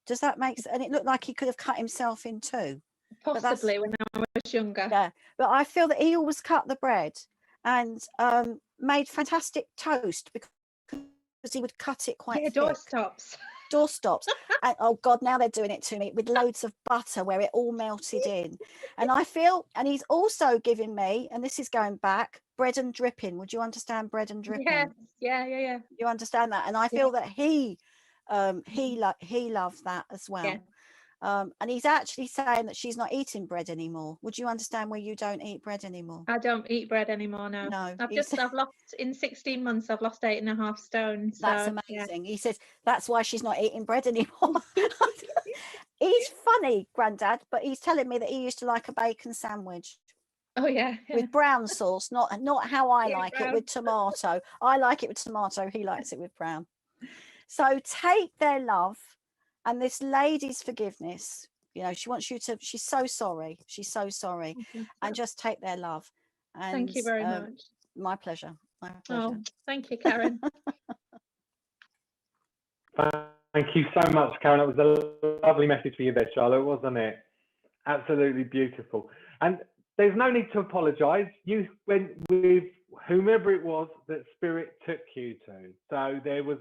Does that make sense? And it looked like he could have cut himself in two. Possibly when I was younger. Yeah, but I feel that he always cut the bread and made fantastic toast because he would cut it quite thick. Doorstops. And oh God, now they're doing it to me with loads of butter where it all melted in. And I feel, and he's also giving me, and this is going back, bread and dripping. Would you understand bread and dripping? Yeah. You understand that? And I feel that he loved that as well. Yeah. And he's actually saying that she's not eating bread anymore. Would you understand where you don't eat bread anymore? I don't eat bread anymore now. No. I've lost in 16 months. I've lost 8.5 stone. So, that's amazing. He says that's why she's not eating bread anymore. He's funny, Grandad, but he's telling me that he used to like a bacon sandwich. Oh yeah. With brown sauce, not how I like brown. It with tomato. I like it with tomato. He likes it with brown. So take their love and this lady's forgiveness. You know, she wants you to. She's so sorry. She's so sorry, and just take their love. And, thank you very much. My pleasure. My pleasure. Oh, thank you, Karen. Thank you so much, Karen. That was a lovely message for you there, Charlotte, wasn't it? Absolutely beautiful. And there's no need to apologise. You went with whomever it was that Spirit took you to. So there was,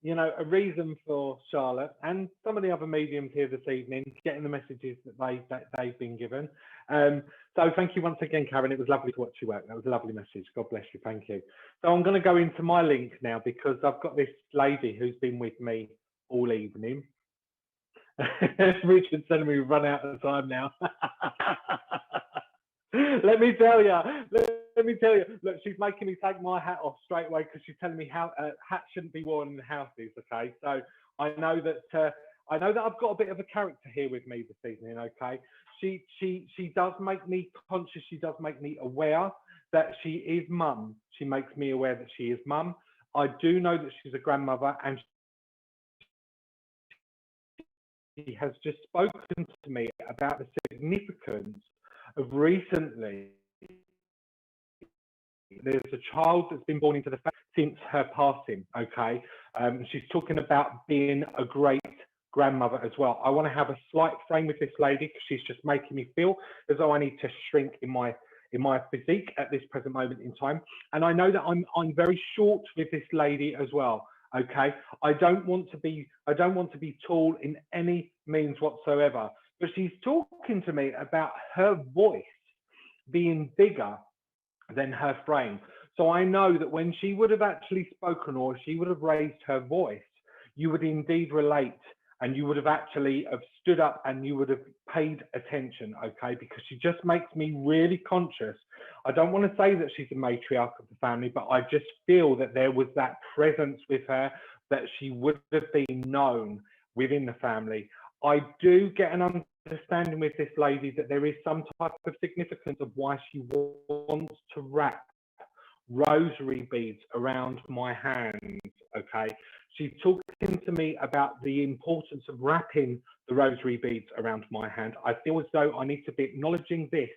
you know, a reason for Charlotte and some of the other mediums here this evening getting the messages that they've been given. So thank you once again, Karen. It was lovely to watch you work. That was a lovely message. God bless you. Thank you. So I'm going to go into my link now because I've got this lady who's been with me all evening. Richard's telling me we've run out of time now. Let me tell you. Look, she's making me take my hat off straight away because she's telling me how hats shouldn't be worn in houses. Okay, so I know that I've got a bit of a character here with me this evening. Okay, she does make me conscious. She does make me aware that she is mum. She makes me aware that she is mum. I do know that she's a grandmother, and she has just spoken to me about the significance of recently. There's a child that's been born into the family since her passing. Okay, she's talking about being a great grandmother as well. I want to have a slight frame with this lady because she's just making me feel as though I need to shrink in my physique at this present moment in time. And I know that I'm very short with this lady as well. Okay, I don't want to be tall in any means whatsoever, but she's talking to me about her voice being bigger than her frame. So I know that when she would have actually spoken, or she would have raised her voice, you would indeed relate, and you would have actually have stood up and you would have paid attention, okay? Because she just makes me really conscious. I don't want to say that she's a matriarch of the family, but I just feel that there was that presence with her, that she would have been known within the family. I do get an understanding with this lady that there is some type of significance of why she wants to wrap rosary beads around my hands, okay? She's talking to me about the importance of wrapping the rosary beads around my hand. I feel as though I need to be acknowledging this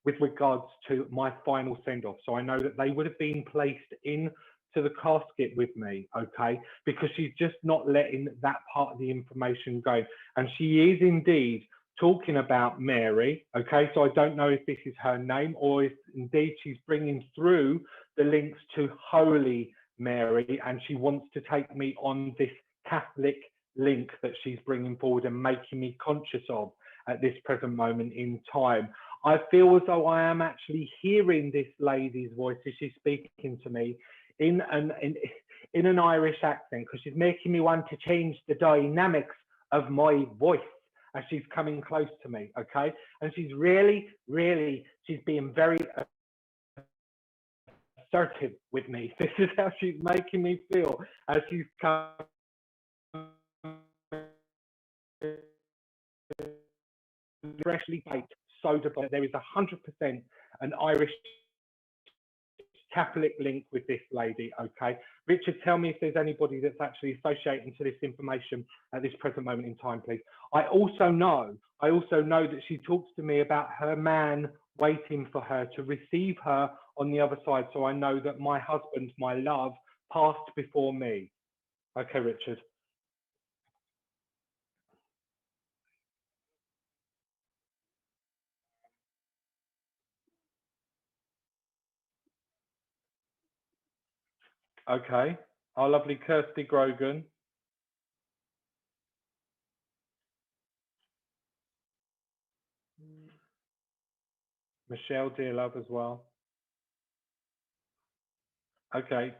with regards to my final send-off. So I know that they would have been placed in to the casket with me, okay? Because she's just not letting that part of the information go. And she is indeed talking about Mary, okay? So I don't know if this is her name or if indeed she's bringing through the links to Holy Mary, and she wants to take me on this Catholic link that she's bringing forward and making me conscious of at this present moment in time. I feel as though I am actually hearing this lady's voice as she's speaking to me in an Irish accent, because she's making me want to change the dynamics of my voice as she's coming close to me, okay? And she's really, she's being very assertive with me. This is how she's making me feel as she's coming freshly baked soda. There is 100% an Irish Catholic link with this lady, okay? Richard, tell me if there's anybody that's actually associating to this information at this present moment in time, please. I also know that she talks to me about her man waiting for her to receive her on the other side. So I know that my husband, my love, passed before me. Okay, Richard. Okay, our lovely Kirsty Grogan. Michelle, dear love, as well. Okay.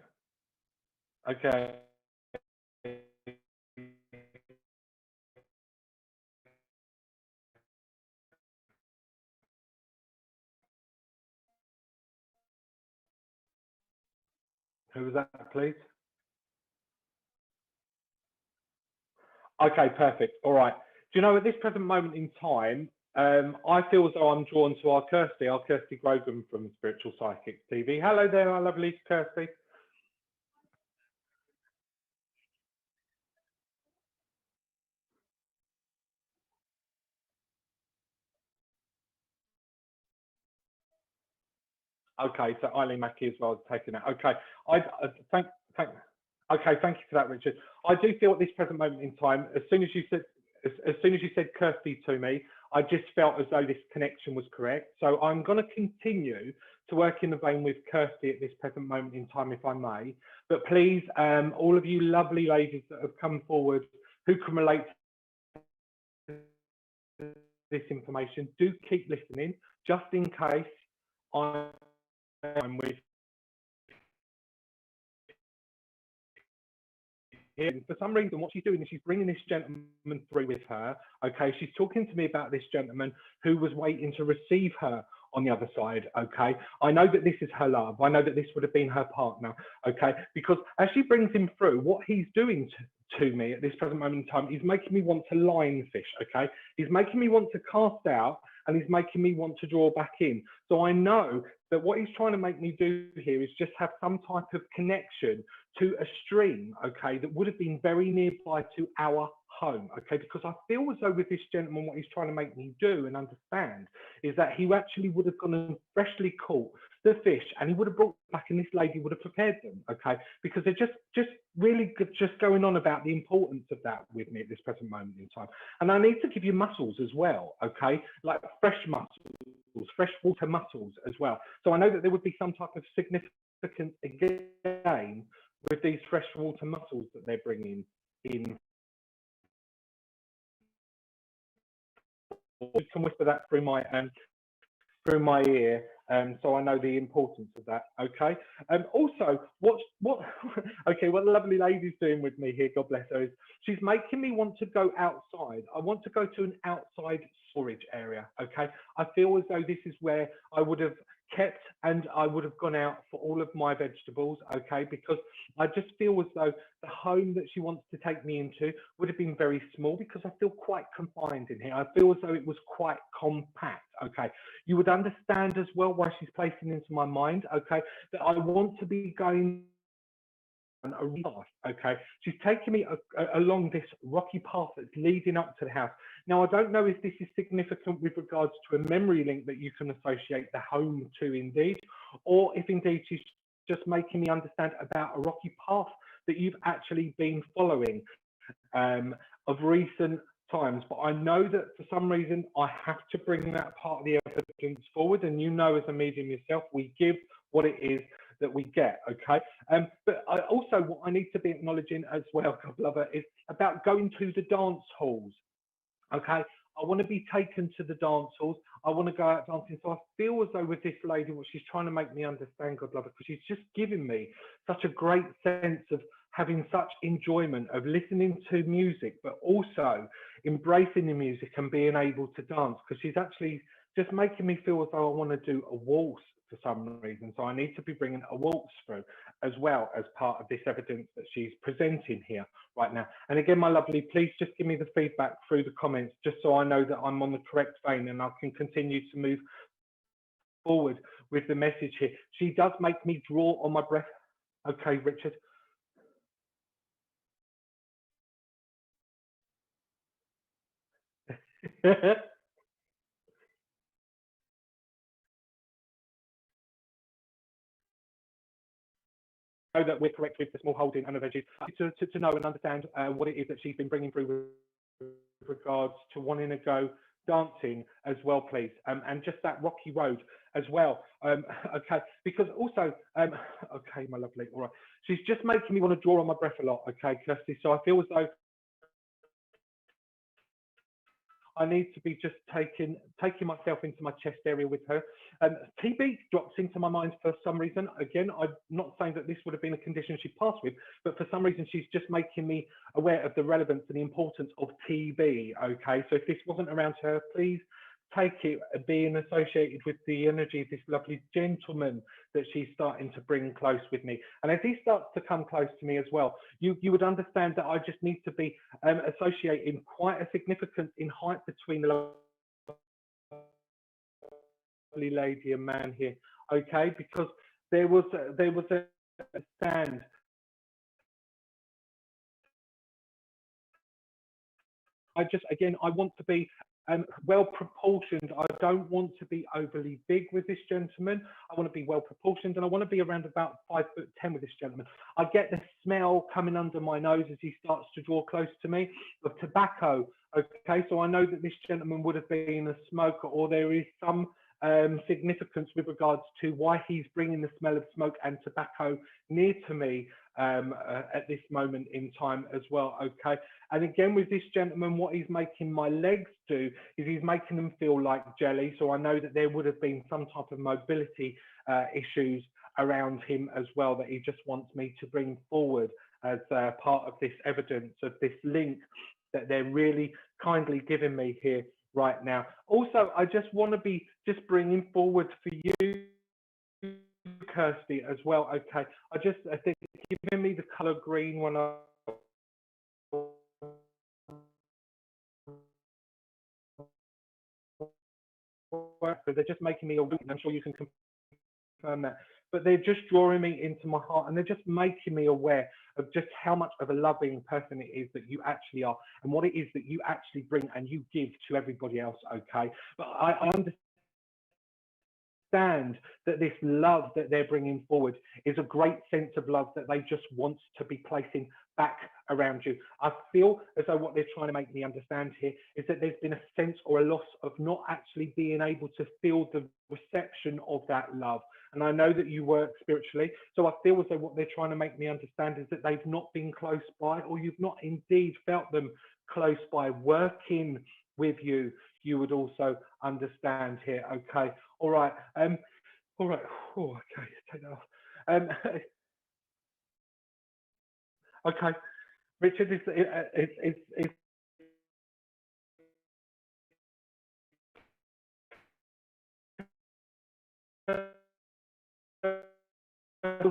Okay. Who was that, please? Okay, perfect. All right. Do you know, at this present moment in time, I feel as though I'm drawn to our Kirsty Grogan from Spiritual Psychics TV. Hello there, my lovely Kirsty. Okay, so Eileen Mackey as well is taking that. Okay, thank. Okay, thank you for that, Richard. I do feel at this present moment in time, as soon as you said Kirsty to me, I just felt as though this connection was correct. So I'm going to continue to work in the vein with Kirsty at this present moment in time, if I may. But please, all of you lovely ladies that have come forward who can relate to this information, do keep listening, just in case I'm with here. For some reason, what she's doing is she's bringing this gentleman through with her. Okay, she's talking to me about this gentleman who was waiting to receive her on the other side. Okay, I know that this is her love. I know that this would have been her partner. Okay, because as she brings him through, what he's doing to me at this present moment in time, he's making me want to line fish. Okay, he's making me want to cast out, and he's making me want to draw back in. So I know that what he's trying to make me do here is just have some type of connection to a stream, okay, that would have been very nearby to our home, okay, because I feel as though with this gentleman, what he's trying to make me do and understand is that he actually would have gone and freshly caught the fish, and he would have brought back, and this lady would have prepared them, okay, because they're just really just going on about the importance of that with me at this present moment in time. And I need to give you mussels as well, okay, like fresh mussels, freshwater mussels as well. So I know that there would be some type of significance again with these freshwater mussels that they're bringing in. You can whisper that through my ear, so I know the importance of that. Okay. Also, what okay, what the lovely lady's doing with me here, God bless her, is she's making me want to go outside. I want to go to an outside storage area. Okay. I feel as though this is where I would have kept and I would have gone out for all of my vegetables. Okay, because I just feel as though the home that she wants to take me into would have been very small, because I feel quite confined in here. I feel as though it was quite compact. Okay, you would understand as well why she's placing into my mind, okay, that I want to be going on a path. Okay, she's taking me along this rocky path that's leading up to the house. Now, I don't know if this is significant with regards to a memory link that you can associate the home to indeed, or if indeed she's just making me understand about a rocky path that you've actually been following of recent times. But I know that for some reason I have to bring that part of the evidence forward, and you know, as a medium yourself, we give what it is that we get. Okay, but I also, what I need to be acknowledging as well, God lover, is about going to the dance halls. Okay, I want to be taken to the dance halls. I want to go out dancing. So I feel as though with this lady, what she's trying to make me understand, God lover, because she's just giving me such a great sense of having such enjoyment of listening to music, but also embracing the music and being able to dance, because she's actually just making me feel as though I want to do a waltz for some reason. So I need to be bringing a waltz through as well as part of this evidence that she's presenting here right now. And again, my lovely, please just give me the feedback through the comments, just so I know that I'm on the correct vein and I can continue to move forward with the message here. She does make me draw on my breath. Okay, Richard. Know that we're correct with the small holding and the veggies, to know and understand what it is that she's been bringing through with regards to wanting to go dancing as well, please, and just that rocky road as well. Okay, because also, okay, my lovely, all right, she's just making me want to draw on my breath a lot. Okay, Kirsty, so I feel as though I need to be just taking myself into my chest area with her. TB drops into my mind for some reason. Again, I'm not saying that this would have been a condition she passed with, but for some reason she's just making me aware of the relevance and the importance of TB. Okay, so if this wasn't around her, please take it being associated with the energy of this lovely gentleman that she's starting to bring close with me. And as he starts to come close to me as well, you would understand that I just need to be associating quite a significance in height between the lovely lady and man here. Okay, because there was a stand. I want to be well proportioned. I don't want to be overly big with this gentleman. I want to be well proportioned, and I want to be around about 5'10" with this gentleman. I get the smell coming under my nose as he starts to draw close to me of tobacco. Okay, so I know that this gentleman would have been a smoker, or there is some significance with regards to why he's bringing the smell of smoke and tobacco near to me at this moment in time as well. Okay, and again with this gentleman, what he's making my legs do is he's making them feel like jelly. So I know that there would have been some type of mobility issues around him as well, that he just wants me to bring forward as part of this evidence of this link that they're really kindly giving me here right now. Also, I just want to be just bringing forward for you, Kirsty, as well. Okay, I think giving me the color green when I work, but they're just making me a weak. I'm sure you can confirm that, but they're just drawing me into my heart, and they're just making me aware of just how much of a loving person it is that you actually are, and what it is that you actually bring and you give to everybody else. Okay, but I understand that this love that they're bringing forward is a great sense of love that they just want to be placing back around you. I feel as though what they're trying to make me understand here is that there's been a sense or a loss of not actually being able to feel the reception of that love. and I know that you work spiritually. So I feel as though what they're trying to make me understand is that they've not been close by, or you've not indeed felt them close by working with you. You would also understand here. Okay. All right. All right. Oh, okay. Take that off. Okay. Richard,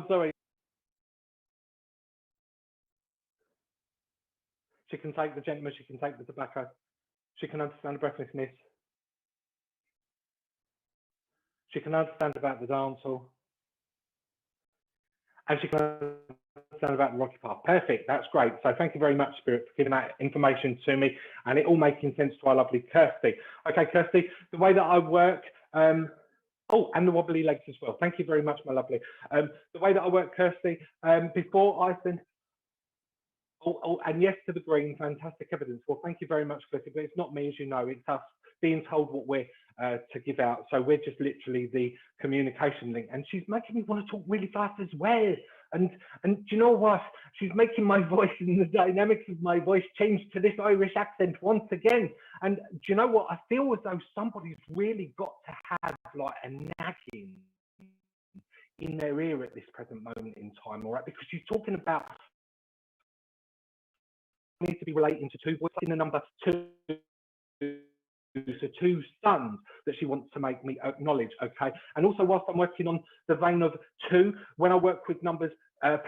sorry. She can take the gentleman, she can take the tobacco. She can understand the breathlessness. She can understand about the dance hall. And she can understand about the Rocky Path. Perfect, that's great. So thank you very much, Spirit, for giving that information to me, and it all making sense to our lovely Kirsty. Okay, Kirsty, the way that I work, oh, and the wobbly legs as well. Thank you very much, my lovely. The way that I work, Kirsty, before I send, oh, and yes to the green, fantastic evidence. Well, thank you very much, Kirsty, but it's not me, as you know, it's us being told what we're to give out. So we're just literally the communication link. And she's making me want to talk really fast as well. And do you know what? She's making my voice and the dynamics of my voice change to this Irish accent once again. And do you know what? I feel as though somebody's really got to have like a nagging in their ear at this present moment in time, all right? Because she's talking about need to be relating to two boys in the number two. So two sons that she wants to make me acknowledge, okay? And also, whilst I'm working on the vein of two, when I work with numbers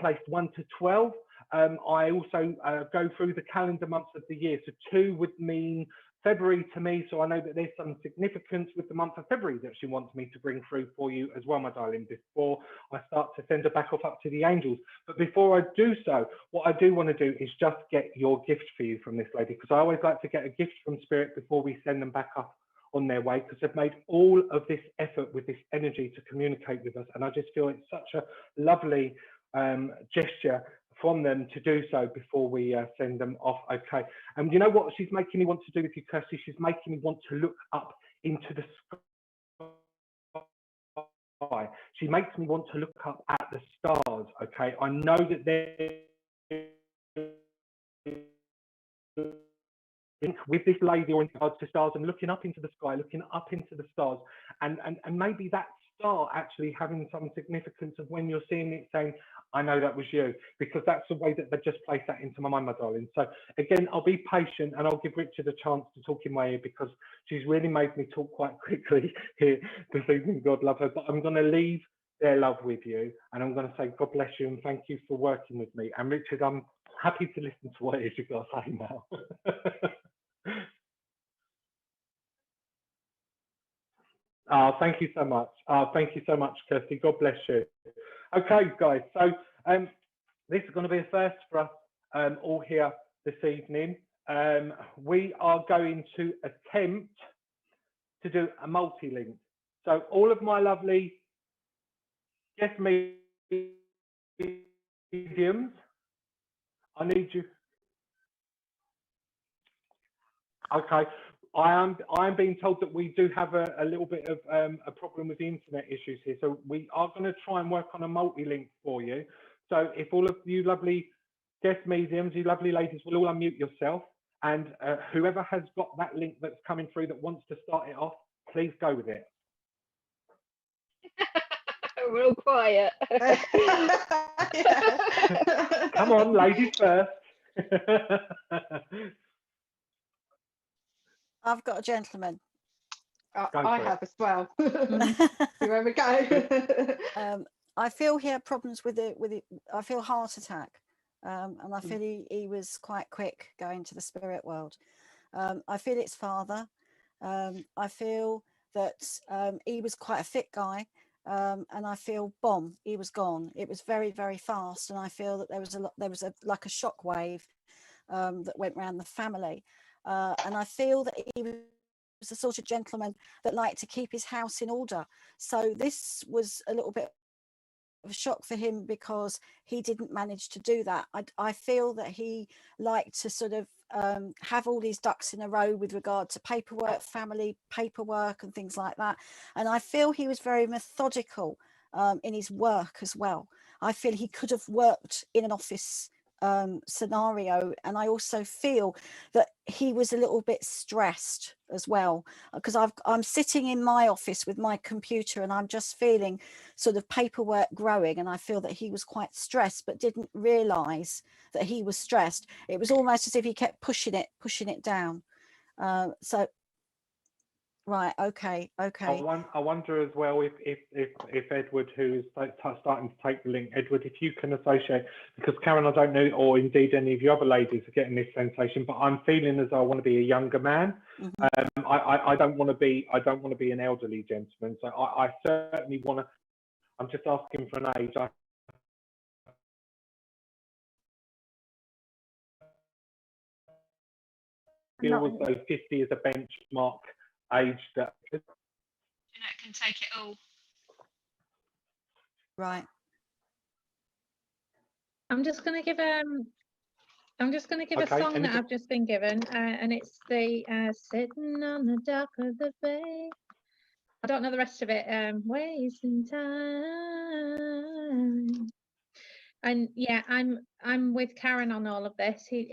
placed 1 to 12, I also go through the calendar months of the year. So 2 would mean February to me, so I know that there's some significance with the month of February that she wants me to bring through for you as well, my darling, before I start to send her back off up to the angels. But before I do so, what I do want to do is just get your gift for you from this lady, because I always like to get a gift from Spirit before we send them back up on their way, because they've made all of this effort with this energy to communicate with us. And I just feel it's such a lovely gesture from them to do so before we send them off. Okay. And you know what she's making me want to do with you, Kirsty? She's making me want to look up into the sky. She makes me want to look up at the stars. Okay. I know that they're with this lady or in regards to stars and looking up into the sky, looking up into the stars, and maybe that star actually having some significance of when you're seeing it, saying, I know that was you, because that's the way that they just placed that into my mind, my darling. So again, I'll be patient and I'll give Richard a chance to talk in my ear, because she's really made me talk quite quickly here this evening. God love her. But I'm going to leave their love with you, and I'm going to say God bless you and thank you for working with me. And Richard, I'm happy to listen to what it is you've got to say now. Thank you so much. Thank you so much, Kirsty. God bless you. Okay, guys. So this is going to be a first for us all here this evening. We are going to attempt to do a multi-link. So all of my lovely guest mediums, I need you. Okay. I am being told that we do have a little bit of a problem with the internet issues here. So we are going to try and work on a multi-link for you. So if all of you lovely guest mediums, you lovely ladies, will all unmute yourself. And whoever has got that link that's coming through that wants to start it off, please go with it. We're all quiet. Come on, ladies first. I've got a gentleman. I have as well. Here we go. I feel he had problems with it. I feel heart attack, and I feel he was quite quick going to the spirit world. I feel it's father. I feel that he was quite a fit guy, and I feel he was gone. It was very, very fast, and I feel that there was like a shock wave that went around the family. And I feel that he was the sort of gentleman that liked to keep his house in order. So this was a little bit of a shock for him, because he didn't manage to do that. I feel that he liked to sort of have all these ducks in a row with regard to paperwork, family paperwork and things like that. And I feel he was very methodical in his work as well. I feel he could have worked in an office scenario, and I also feel that he was a little bit stressed as well, because I'm sitting in my office with my computer and I'm just feeling sort of paperwork growing, and I feel that he was quite stressed but didn't realize that he was stressed. It was almost as if he kept pushing it down. So right, okay. I wonder as well if Edward, who is starting to take the link, Edward, if you can associate, because Karen, I don't know, or indeed any of you other ladies are getting this sensation, but I'm feeling as though I want to be a younger man. Mm-hmm. I don't want to be an elderly gentleman. So I certainly want to. I'm just asking for an age. I feel as though 50 is a benchmark age that Jeanette can take it all. Right. I'm just going to give a Okay, song that anything? I've just been given, and it's the Sitting on the Dock of the Bay. I don't know the rest of it. Wasting time. And yeah, I'm with Karen on all of this. He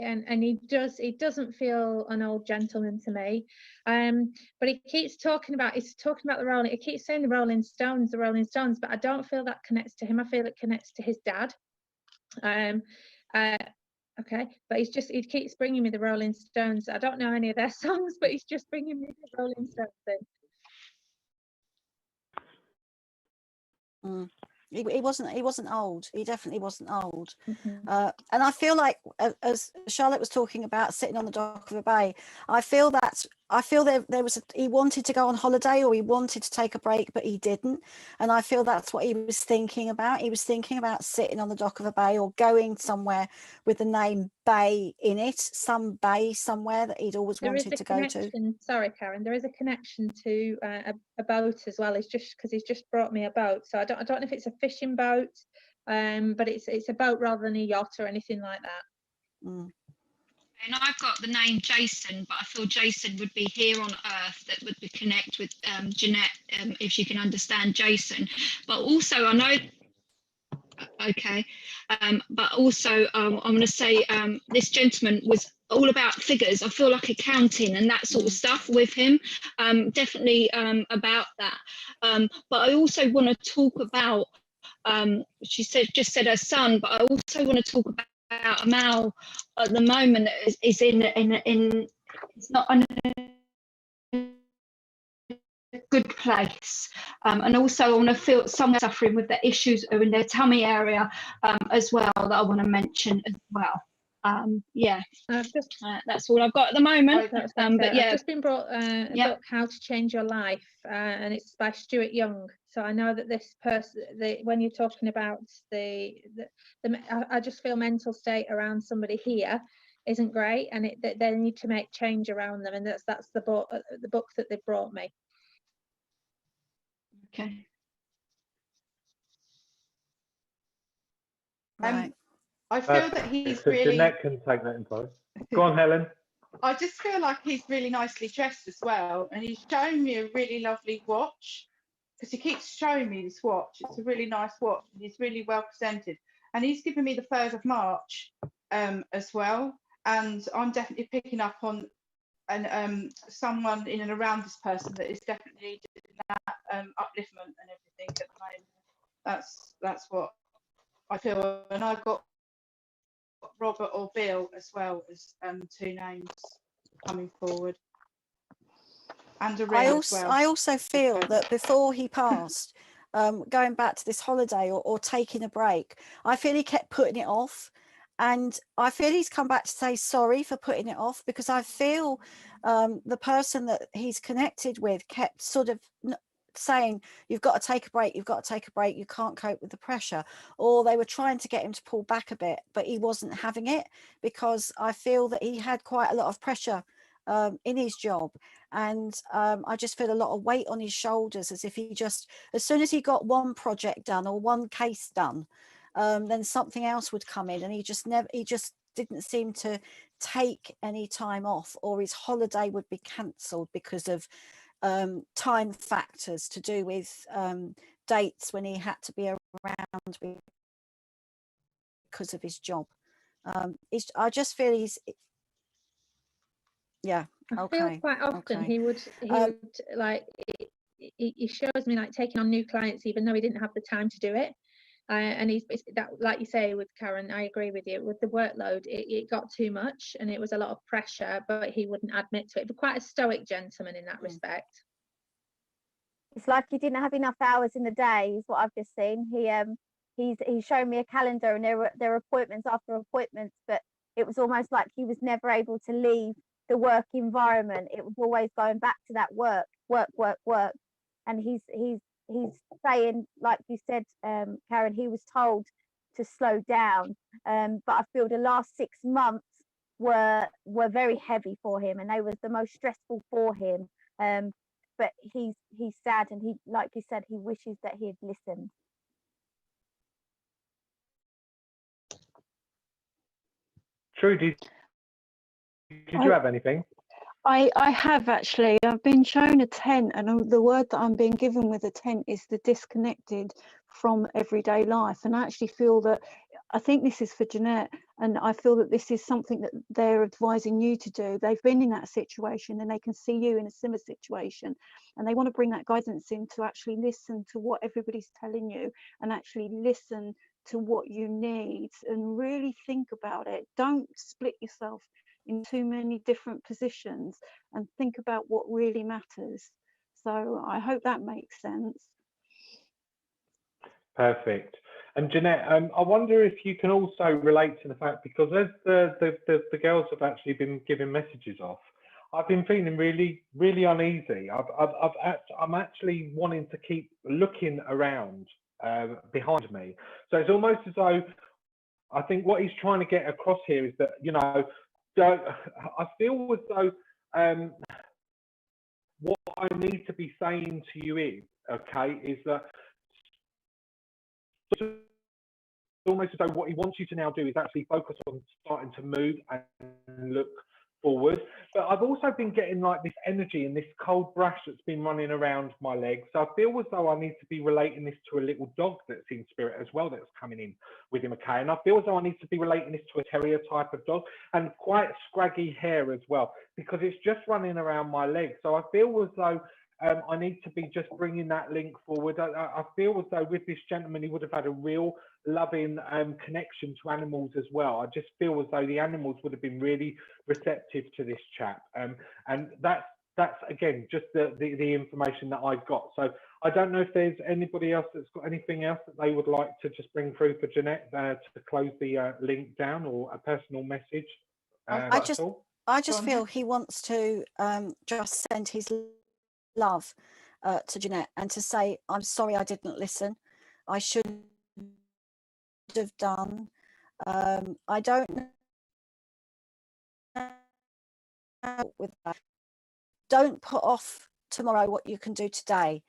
doesn't feel an old gentleman to me. But he keeps talking about the Rolling. He keeps saying the Rolling Stones, but I don't feel that connects to him. I feel it connects to his dad. Okay, but he keeps bringing me the Rolling Stones. I don't know any of their songs, but he's just bringing me the Rolling Stones in. He wasn't old. He definitely wasn't old. Mm-hmm. And I feel like, as Charlotte was talking about sitting on the dock of a bay, I feel there was he wanted to go on holiday, or he wanted to take a break, but he didn't. And I feel that's what he was thinking about. He was thinking about sitting on the dock of a bay, or going somewhere with the name Bay in it, some bay somewhere that he'd always wanted to go to. Sorry, Karen, there is a connection to a boat as well. It's just because he's just brought me a boat, so I don't know if it's a fishing boat, but it's a boat rather than a yacht or anything like that. And I've got the name Jason, but I feel Jason would be here on Earth, that would be connect with Jeanette, if she can understand Jason. But also, I know. Okay, but also I'm going to say this gentleman was all about figures. I feel like accounting and that sort of stuff with him, definitely about that. But I also want to talk about, she just said her son, but I also want to talk about Mal at the moment is in it's not in a good place, and also I want to feel someone suffering with the issues in their tummy area as well, that I want to mention as well. Yeah, that's all I've got at the moment. But yeah, I've just been brought a book, How to Change Your Life, and it's by Stuart Young. So I know that this person, when you're talking about I just feel mental state around somebody here isn't great, and they need to make change around them, and that's the book that they brought me. Okay. Right. I feel that he's so really. Jeanette can take that info. Go on, Helen. I just feel like he's really nicely dressed as well, and he's showing me a really lovely watch, because he keeps showing me this watch. It's a really nice watch, and he's really well presented, and he's given me the 3rd of March as well, and I'm definitely picking up on someone in and around this person that is definitely doing that upliftment and everything at the moment. That's what I feel, and I've got Robert or Bill as well as 2 names coming forward, and a ring as well. I also feel that before he passed, going back to this holiday or taking a break, I feel he kept putting it off, and I feel he's come back to say sorry for putting it off, because I feel the person that he's connected with kept sort of saying, you've got to take a break, you can't cope with the pressure, or they were trying to get him to pull back a bit, but he wasn't having it, because I feel that he had quite a lot of pressure in his job, and I just feel a lot of weight on his shoulders, as if he just, as soon as he got one project done or one case done, then something else would come in, and he just didn't seem to take any time off, or his holiday would be cancelled because of time factors to do with dates when he had to be around because of his job. I just feel he's, yeah, I okay. feel quite often okay. he would like, he shows me like taking on new clients even though he didn't have the time to do it. And he's that, like you say with Karen, I agree with you, with the workload, it got too much and it was a lot of pressure, but he wouldn't admit to it. But quite a stoic gentleman in that respect. It's like he didn't have enough hours in the day, is what I've just seen. He's shown me a calendar, and there were appointments after appointments, but it was almost like he was never able to leave the work environment. It was always going back to that work. And he's saying, like you said, Karen, he was told to slow down. But I feel the last 6 months were very heavy for him, and they was the most stressful for him. But he's sad, and he, like you said, he wishes that he had listened. True, did you have anything? I have actually. I've been shown a tent, and the word that I'm being given with a tent is the disconnected from everyday life. And I actually feel that, I think this is for Jeanette, and I feel that this is something that they're advising you to do. They've been in that situation and they can see you in a similar situation, and they want to bring that guidance in to actually listen to what everybody's telling you and actually listen to what you need and really think about it. Don't split yourself in too many different positions and think about what really matters. So I hope that makes sense. Perfect. And Jeanette, I wonder if you can also relate to the fact, because as the girls have actually been giving messages off, I've been feeling really, really uneasy. I'm actually wanting to keep looking around behind me. So it's almost as though, I think what he's trying to get across here is that, you know, I feel as though what I need to be saying to you is, okay, is that it's almost as though what he wants you to now do is actually focus on starting to move and look forward. But I've also been getting like this energy and this cold brush that's been running around my legs. So I feel as though I need to be relating this to a little dog that's in spirit as well, that's coming in with him, okay? And I feel as though I need to be relating this to a terrier type of dog, and quite scraggy hair as well, because it's just running around my legs. So I feel as though I need to be just bringing that link forward. I feel as though with this gentleman, he would have had a real loving connection to animals as well. I just feel as though the animals would have been really receptive to this chap. And that's again, just the information that I've got. So I don't know if there's anybody else that's got anything else that they would like to just bring through for Jeanette to close the link down, or a personal message. I just feel he wants to just send his love to Jeanette and to say, I'm sorry I didn't listen. I should have done. I don't know with that. Don't put off tomorrow what you can do today.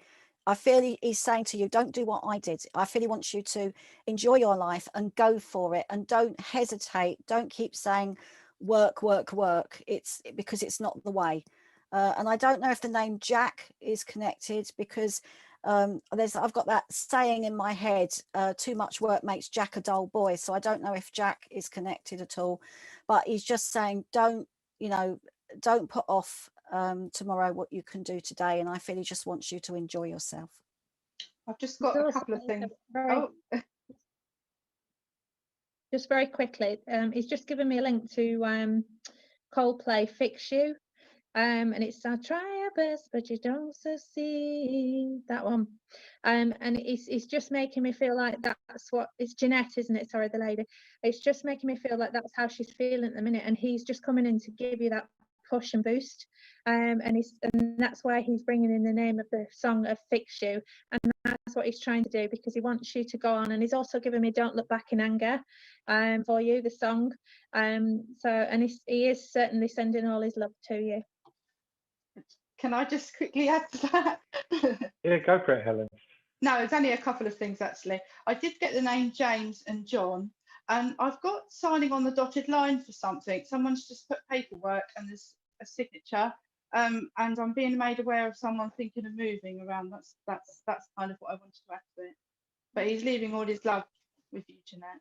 I feel he's saying to you, don't do what I did. I feel he wants you to enjoy your life and go for it, and don't hesitate. Don't keep saying work, work, work. It's because it's not the way. And I don't know if the name Jack is connected, because I've got that saying in my head, too much work makes Jack a dull boy. So I don't know if Jack is connected at all, but he's just saying, don't put off tomorrow what you can do today. And I feel he just wants you to enjoy yourself. I've just got a couple of things. Just very quickly, he's just given me a link to Coldplay Fix You. And it's I try our best, but you don't succeed. That one. And it's just making me feel like that's what it's Jeanette, isn't it? Sorry, the lady. It's just making me feel like that's how she's feeling at the minute. And he's just coming in to give you that push and boost. And that's why he's bringing in the name of the song of Fix You. And that's what he's trying to do, because he wants you to go on. And he's also given me Don't Look Back in Anger for you, the song. And he is certainly sending all his love to you. Can I just quickly add to that? Yeah, go for it, Helen. No, it's only a couple of things actually. I did get the name James and John, and I've got signing on the dotted line for something. Someone's just put paperwork and there's a signature, and I'm being made aware of someone thinking of moving around. That's kind of what I wanted to add to it. But he's leaving all his love with you, Jeanette.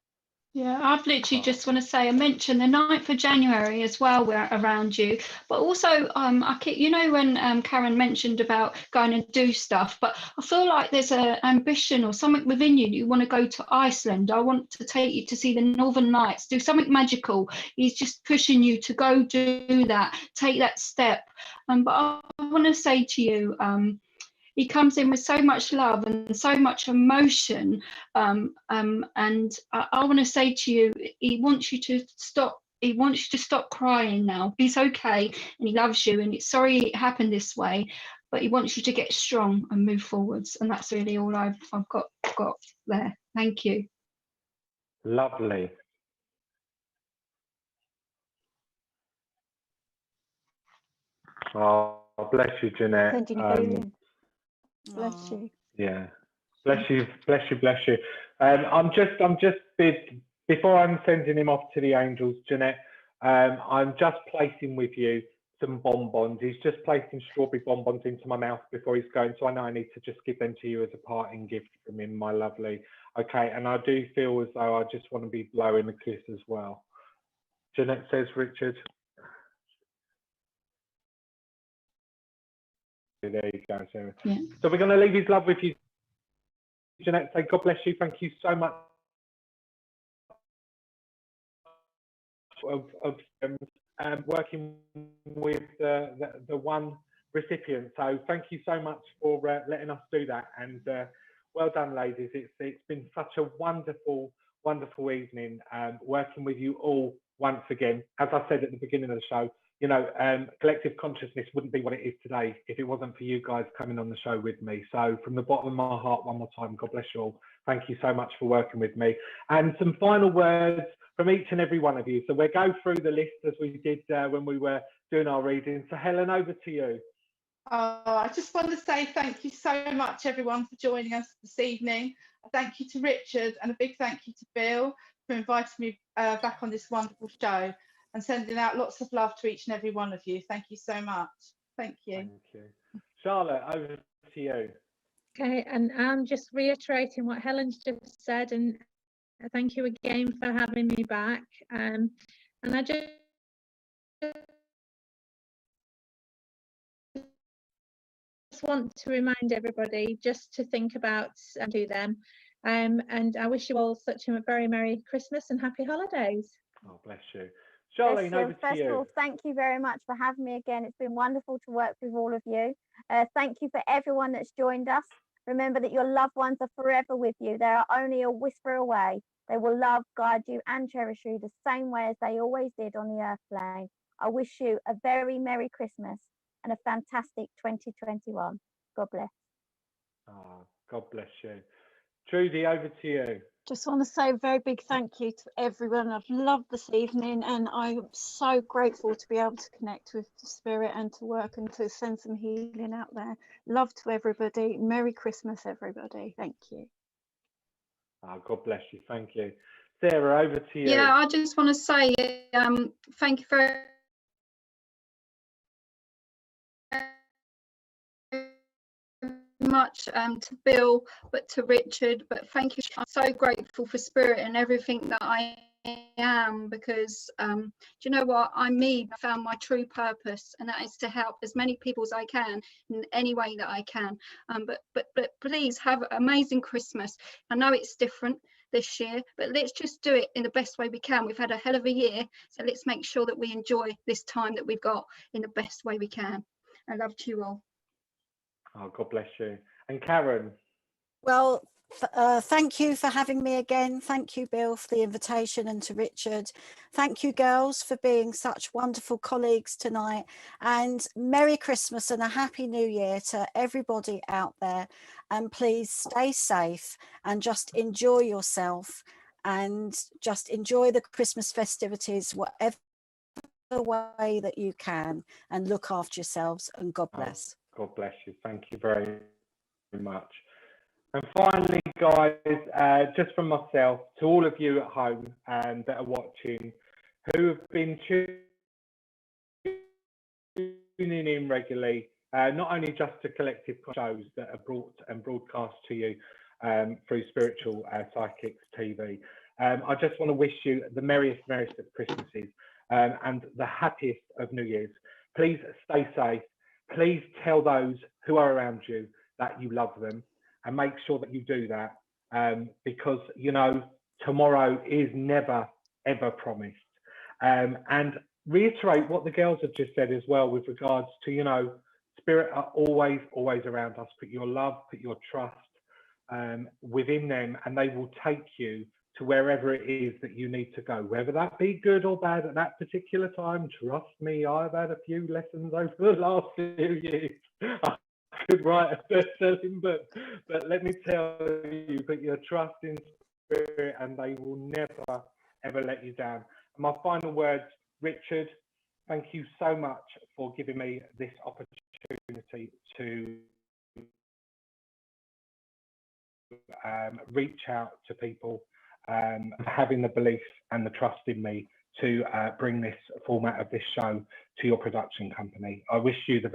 Yeah, I've literally just want to say, I mentioned the 9th of January as well, we're around you, but also I keep, you know, when Karen mentioned about going and do stuff, but I feel like there's an ambition or something within you. You want to go to Iceland. I want to take you to see the Northern Lights, do something magical. He's just pushing you to go do that, take that step. But I want to say to you, he comes in with so much love and so much emotion, and I want to say to you, he wants you to stop. He wants you to stop crying now. He's okay, and he loves you. And it's sorry it happened this way, but he wants you to get strong and move forwards. And that's really all I've got there. Thank you. Lovely. Oh, bless you, Jeanette. Sending you healing. Bless Aw. you. Yeah. Bless you, bless you, bless you. I'm just before I'm sending him off to the angels, Jeanette, I'm just placing with you some bonbons. He's just placing strawberry bonbons into my mouth before he's going, so I know I need to just give them to you as a parting gift from him, my lovely. Okay, and I do feel as though I just want to be blowing a kiss as well. Jeanette says, Richard. There you go, Sarah. Yeah. So we're going to leave his love with you, Jeanette. Say, God bless you. Thank you so much of working with the one recipient. So thank you so much for letting us do that. And well done, ladies. It's been such a wonderful evening working with you all once again. As I said at the beginning of the show, you know, collective consciousness wouldn't be what it is today if it wasn't for you guys coming on the show with me. So from the bottom of my heart, one more time, God bless you all. Thank you so much for working with me. And some final words from each and every one of you. So we'll go through the list as we did when we were doing our reading. So Helen, over to you. I just want to say thank you so much, everyone, for joining us this evening. A thank you to Richard and a big thank you to Bill for inviting me back on this wonderful show and sending out lots of love to each and every one of you. Thank you so much. Thank you. Thank you. Charlotte, over to you. Okay, and I'm just reiterating what Helen's just said, and thank you again for having me back. And I just want to remind everybody just to think about and do them. And I wish you all such a very Merry Christmas and Happy Holidays. Oh, bless you. Charlene, over to First you. of all, thank you very much for having me again. It's been wonderful to work with all of you. Thank you for everyone that's joined us. Remember that your loved ones are forever with you. They are only a whisper away. They will love, guide you and cherish you the same way as they always did on the earth plane. I wish you a very Merry Christmas and a fantastic 2021. God bless. Oh, God bless you. Trudy, over to you. Just want to say a very big thank you to everyone. I've loved this evening and I'm so grateful to be able to connect with the spirit and to work and to send some healing out there. Love to everybody. Merry Christmas, everybody. Thank you. Oh, God bless you. Thank you. Sarah, over to you. Yeah, I just want to say thank you very much to Bill, but to Richard, but thank you. I'm so grateful for spirit and everything that I am, because do you know what, I'm me. I found my true purpose, and that is to help as many people as I can in any way that I can. But please have an amazing Christmas. I know it's different this year, but let's just do it in the best way we can. We've had a hell of a year, so let's make sure that we enjoy this time that we've got in the best way we can. I love you all. Oh, God bless you. And Karen. Well, thank you for having me again. Thank you, Bill, for the invitation, and to Richard. Thank you, girls, for being such wonderful colleagues tonight. And Merry Christmas and a Happy New Year to everybody out there. And please stay safe and just enjoy yourself and just enjoy the Christmas festivities, whatever way that you can, and look after yourselves, and God bless. Oh, God bless you. Thank you very much. And finally, guys, just from myself, to all of you at home that are watching, who have been tuning in regularly, not only just to collective shows that are brought and broadcast to you through Spiritual Psychics TV. I just want to wish you the merriest of Christmases and the happiest of New Year's. Please stay safe. Please tell those who are around you that you love them, and make sure that you do that, because, you know, tomorrow is never, ever promised. And reiterate what the girls have just said as well with regards to, you know, spirit are always around us. Put your love, put your trust within them, and they will take you to wherever it is that you need to go, whether that be good or bad at that particular time. Trust me, I've had a few lessons over the last few years. I could write a best-selling book, but let me tell you, put your trust in spirit and they will never, ever let you down. And my final words, Richard, thank you so much for giving me this opportunity to reach out to people, having the belief and the trust in me to bring this format of this show to your production company. I wish you the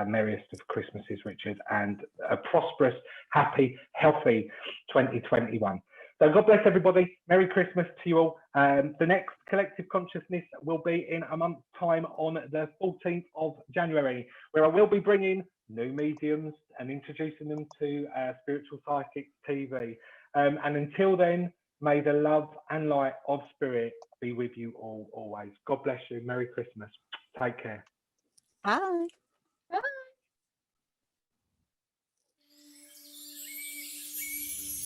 merriest of Christmases, Richard, and a prosperous, happy, healthy 2021. So God bless everybody. Merry Christmas to you all. The next Collective Consciousness will be in a month's time on the 14th of January, where I will be bringing new mediums and introducing them to Spiritual Psychics TV. And until then, may the love and light of spirit be with you all always. God bless you. Merry Christmas. Take care. Bye.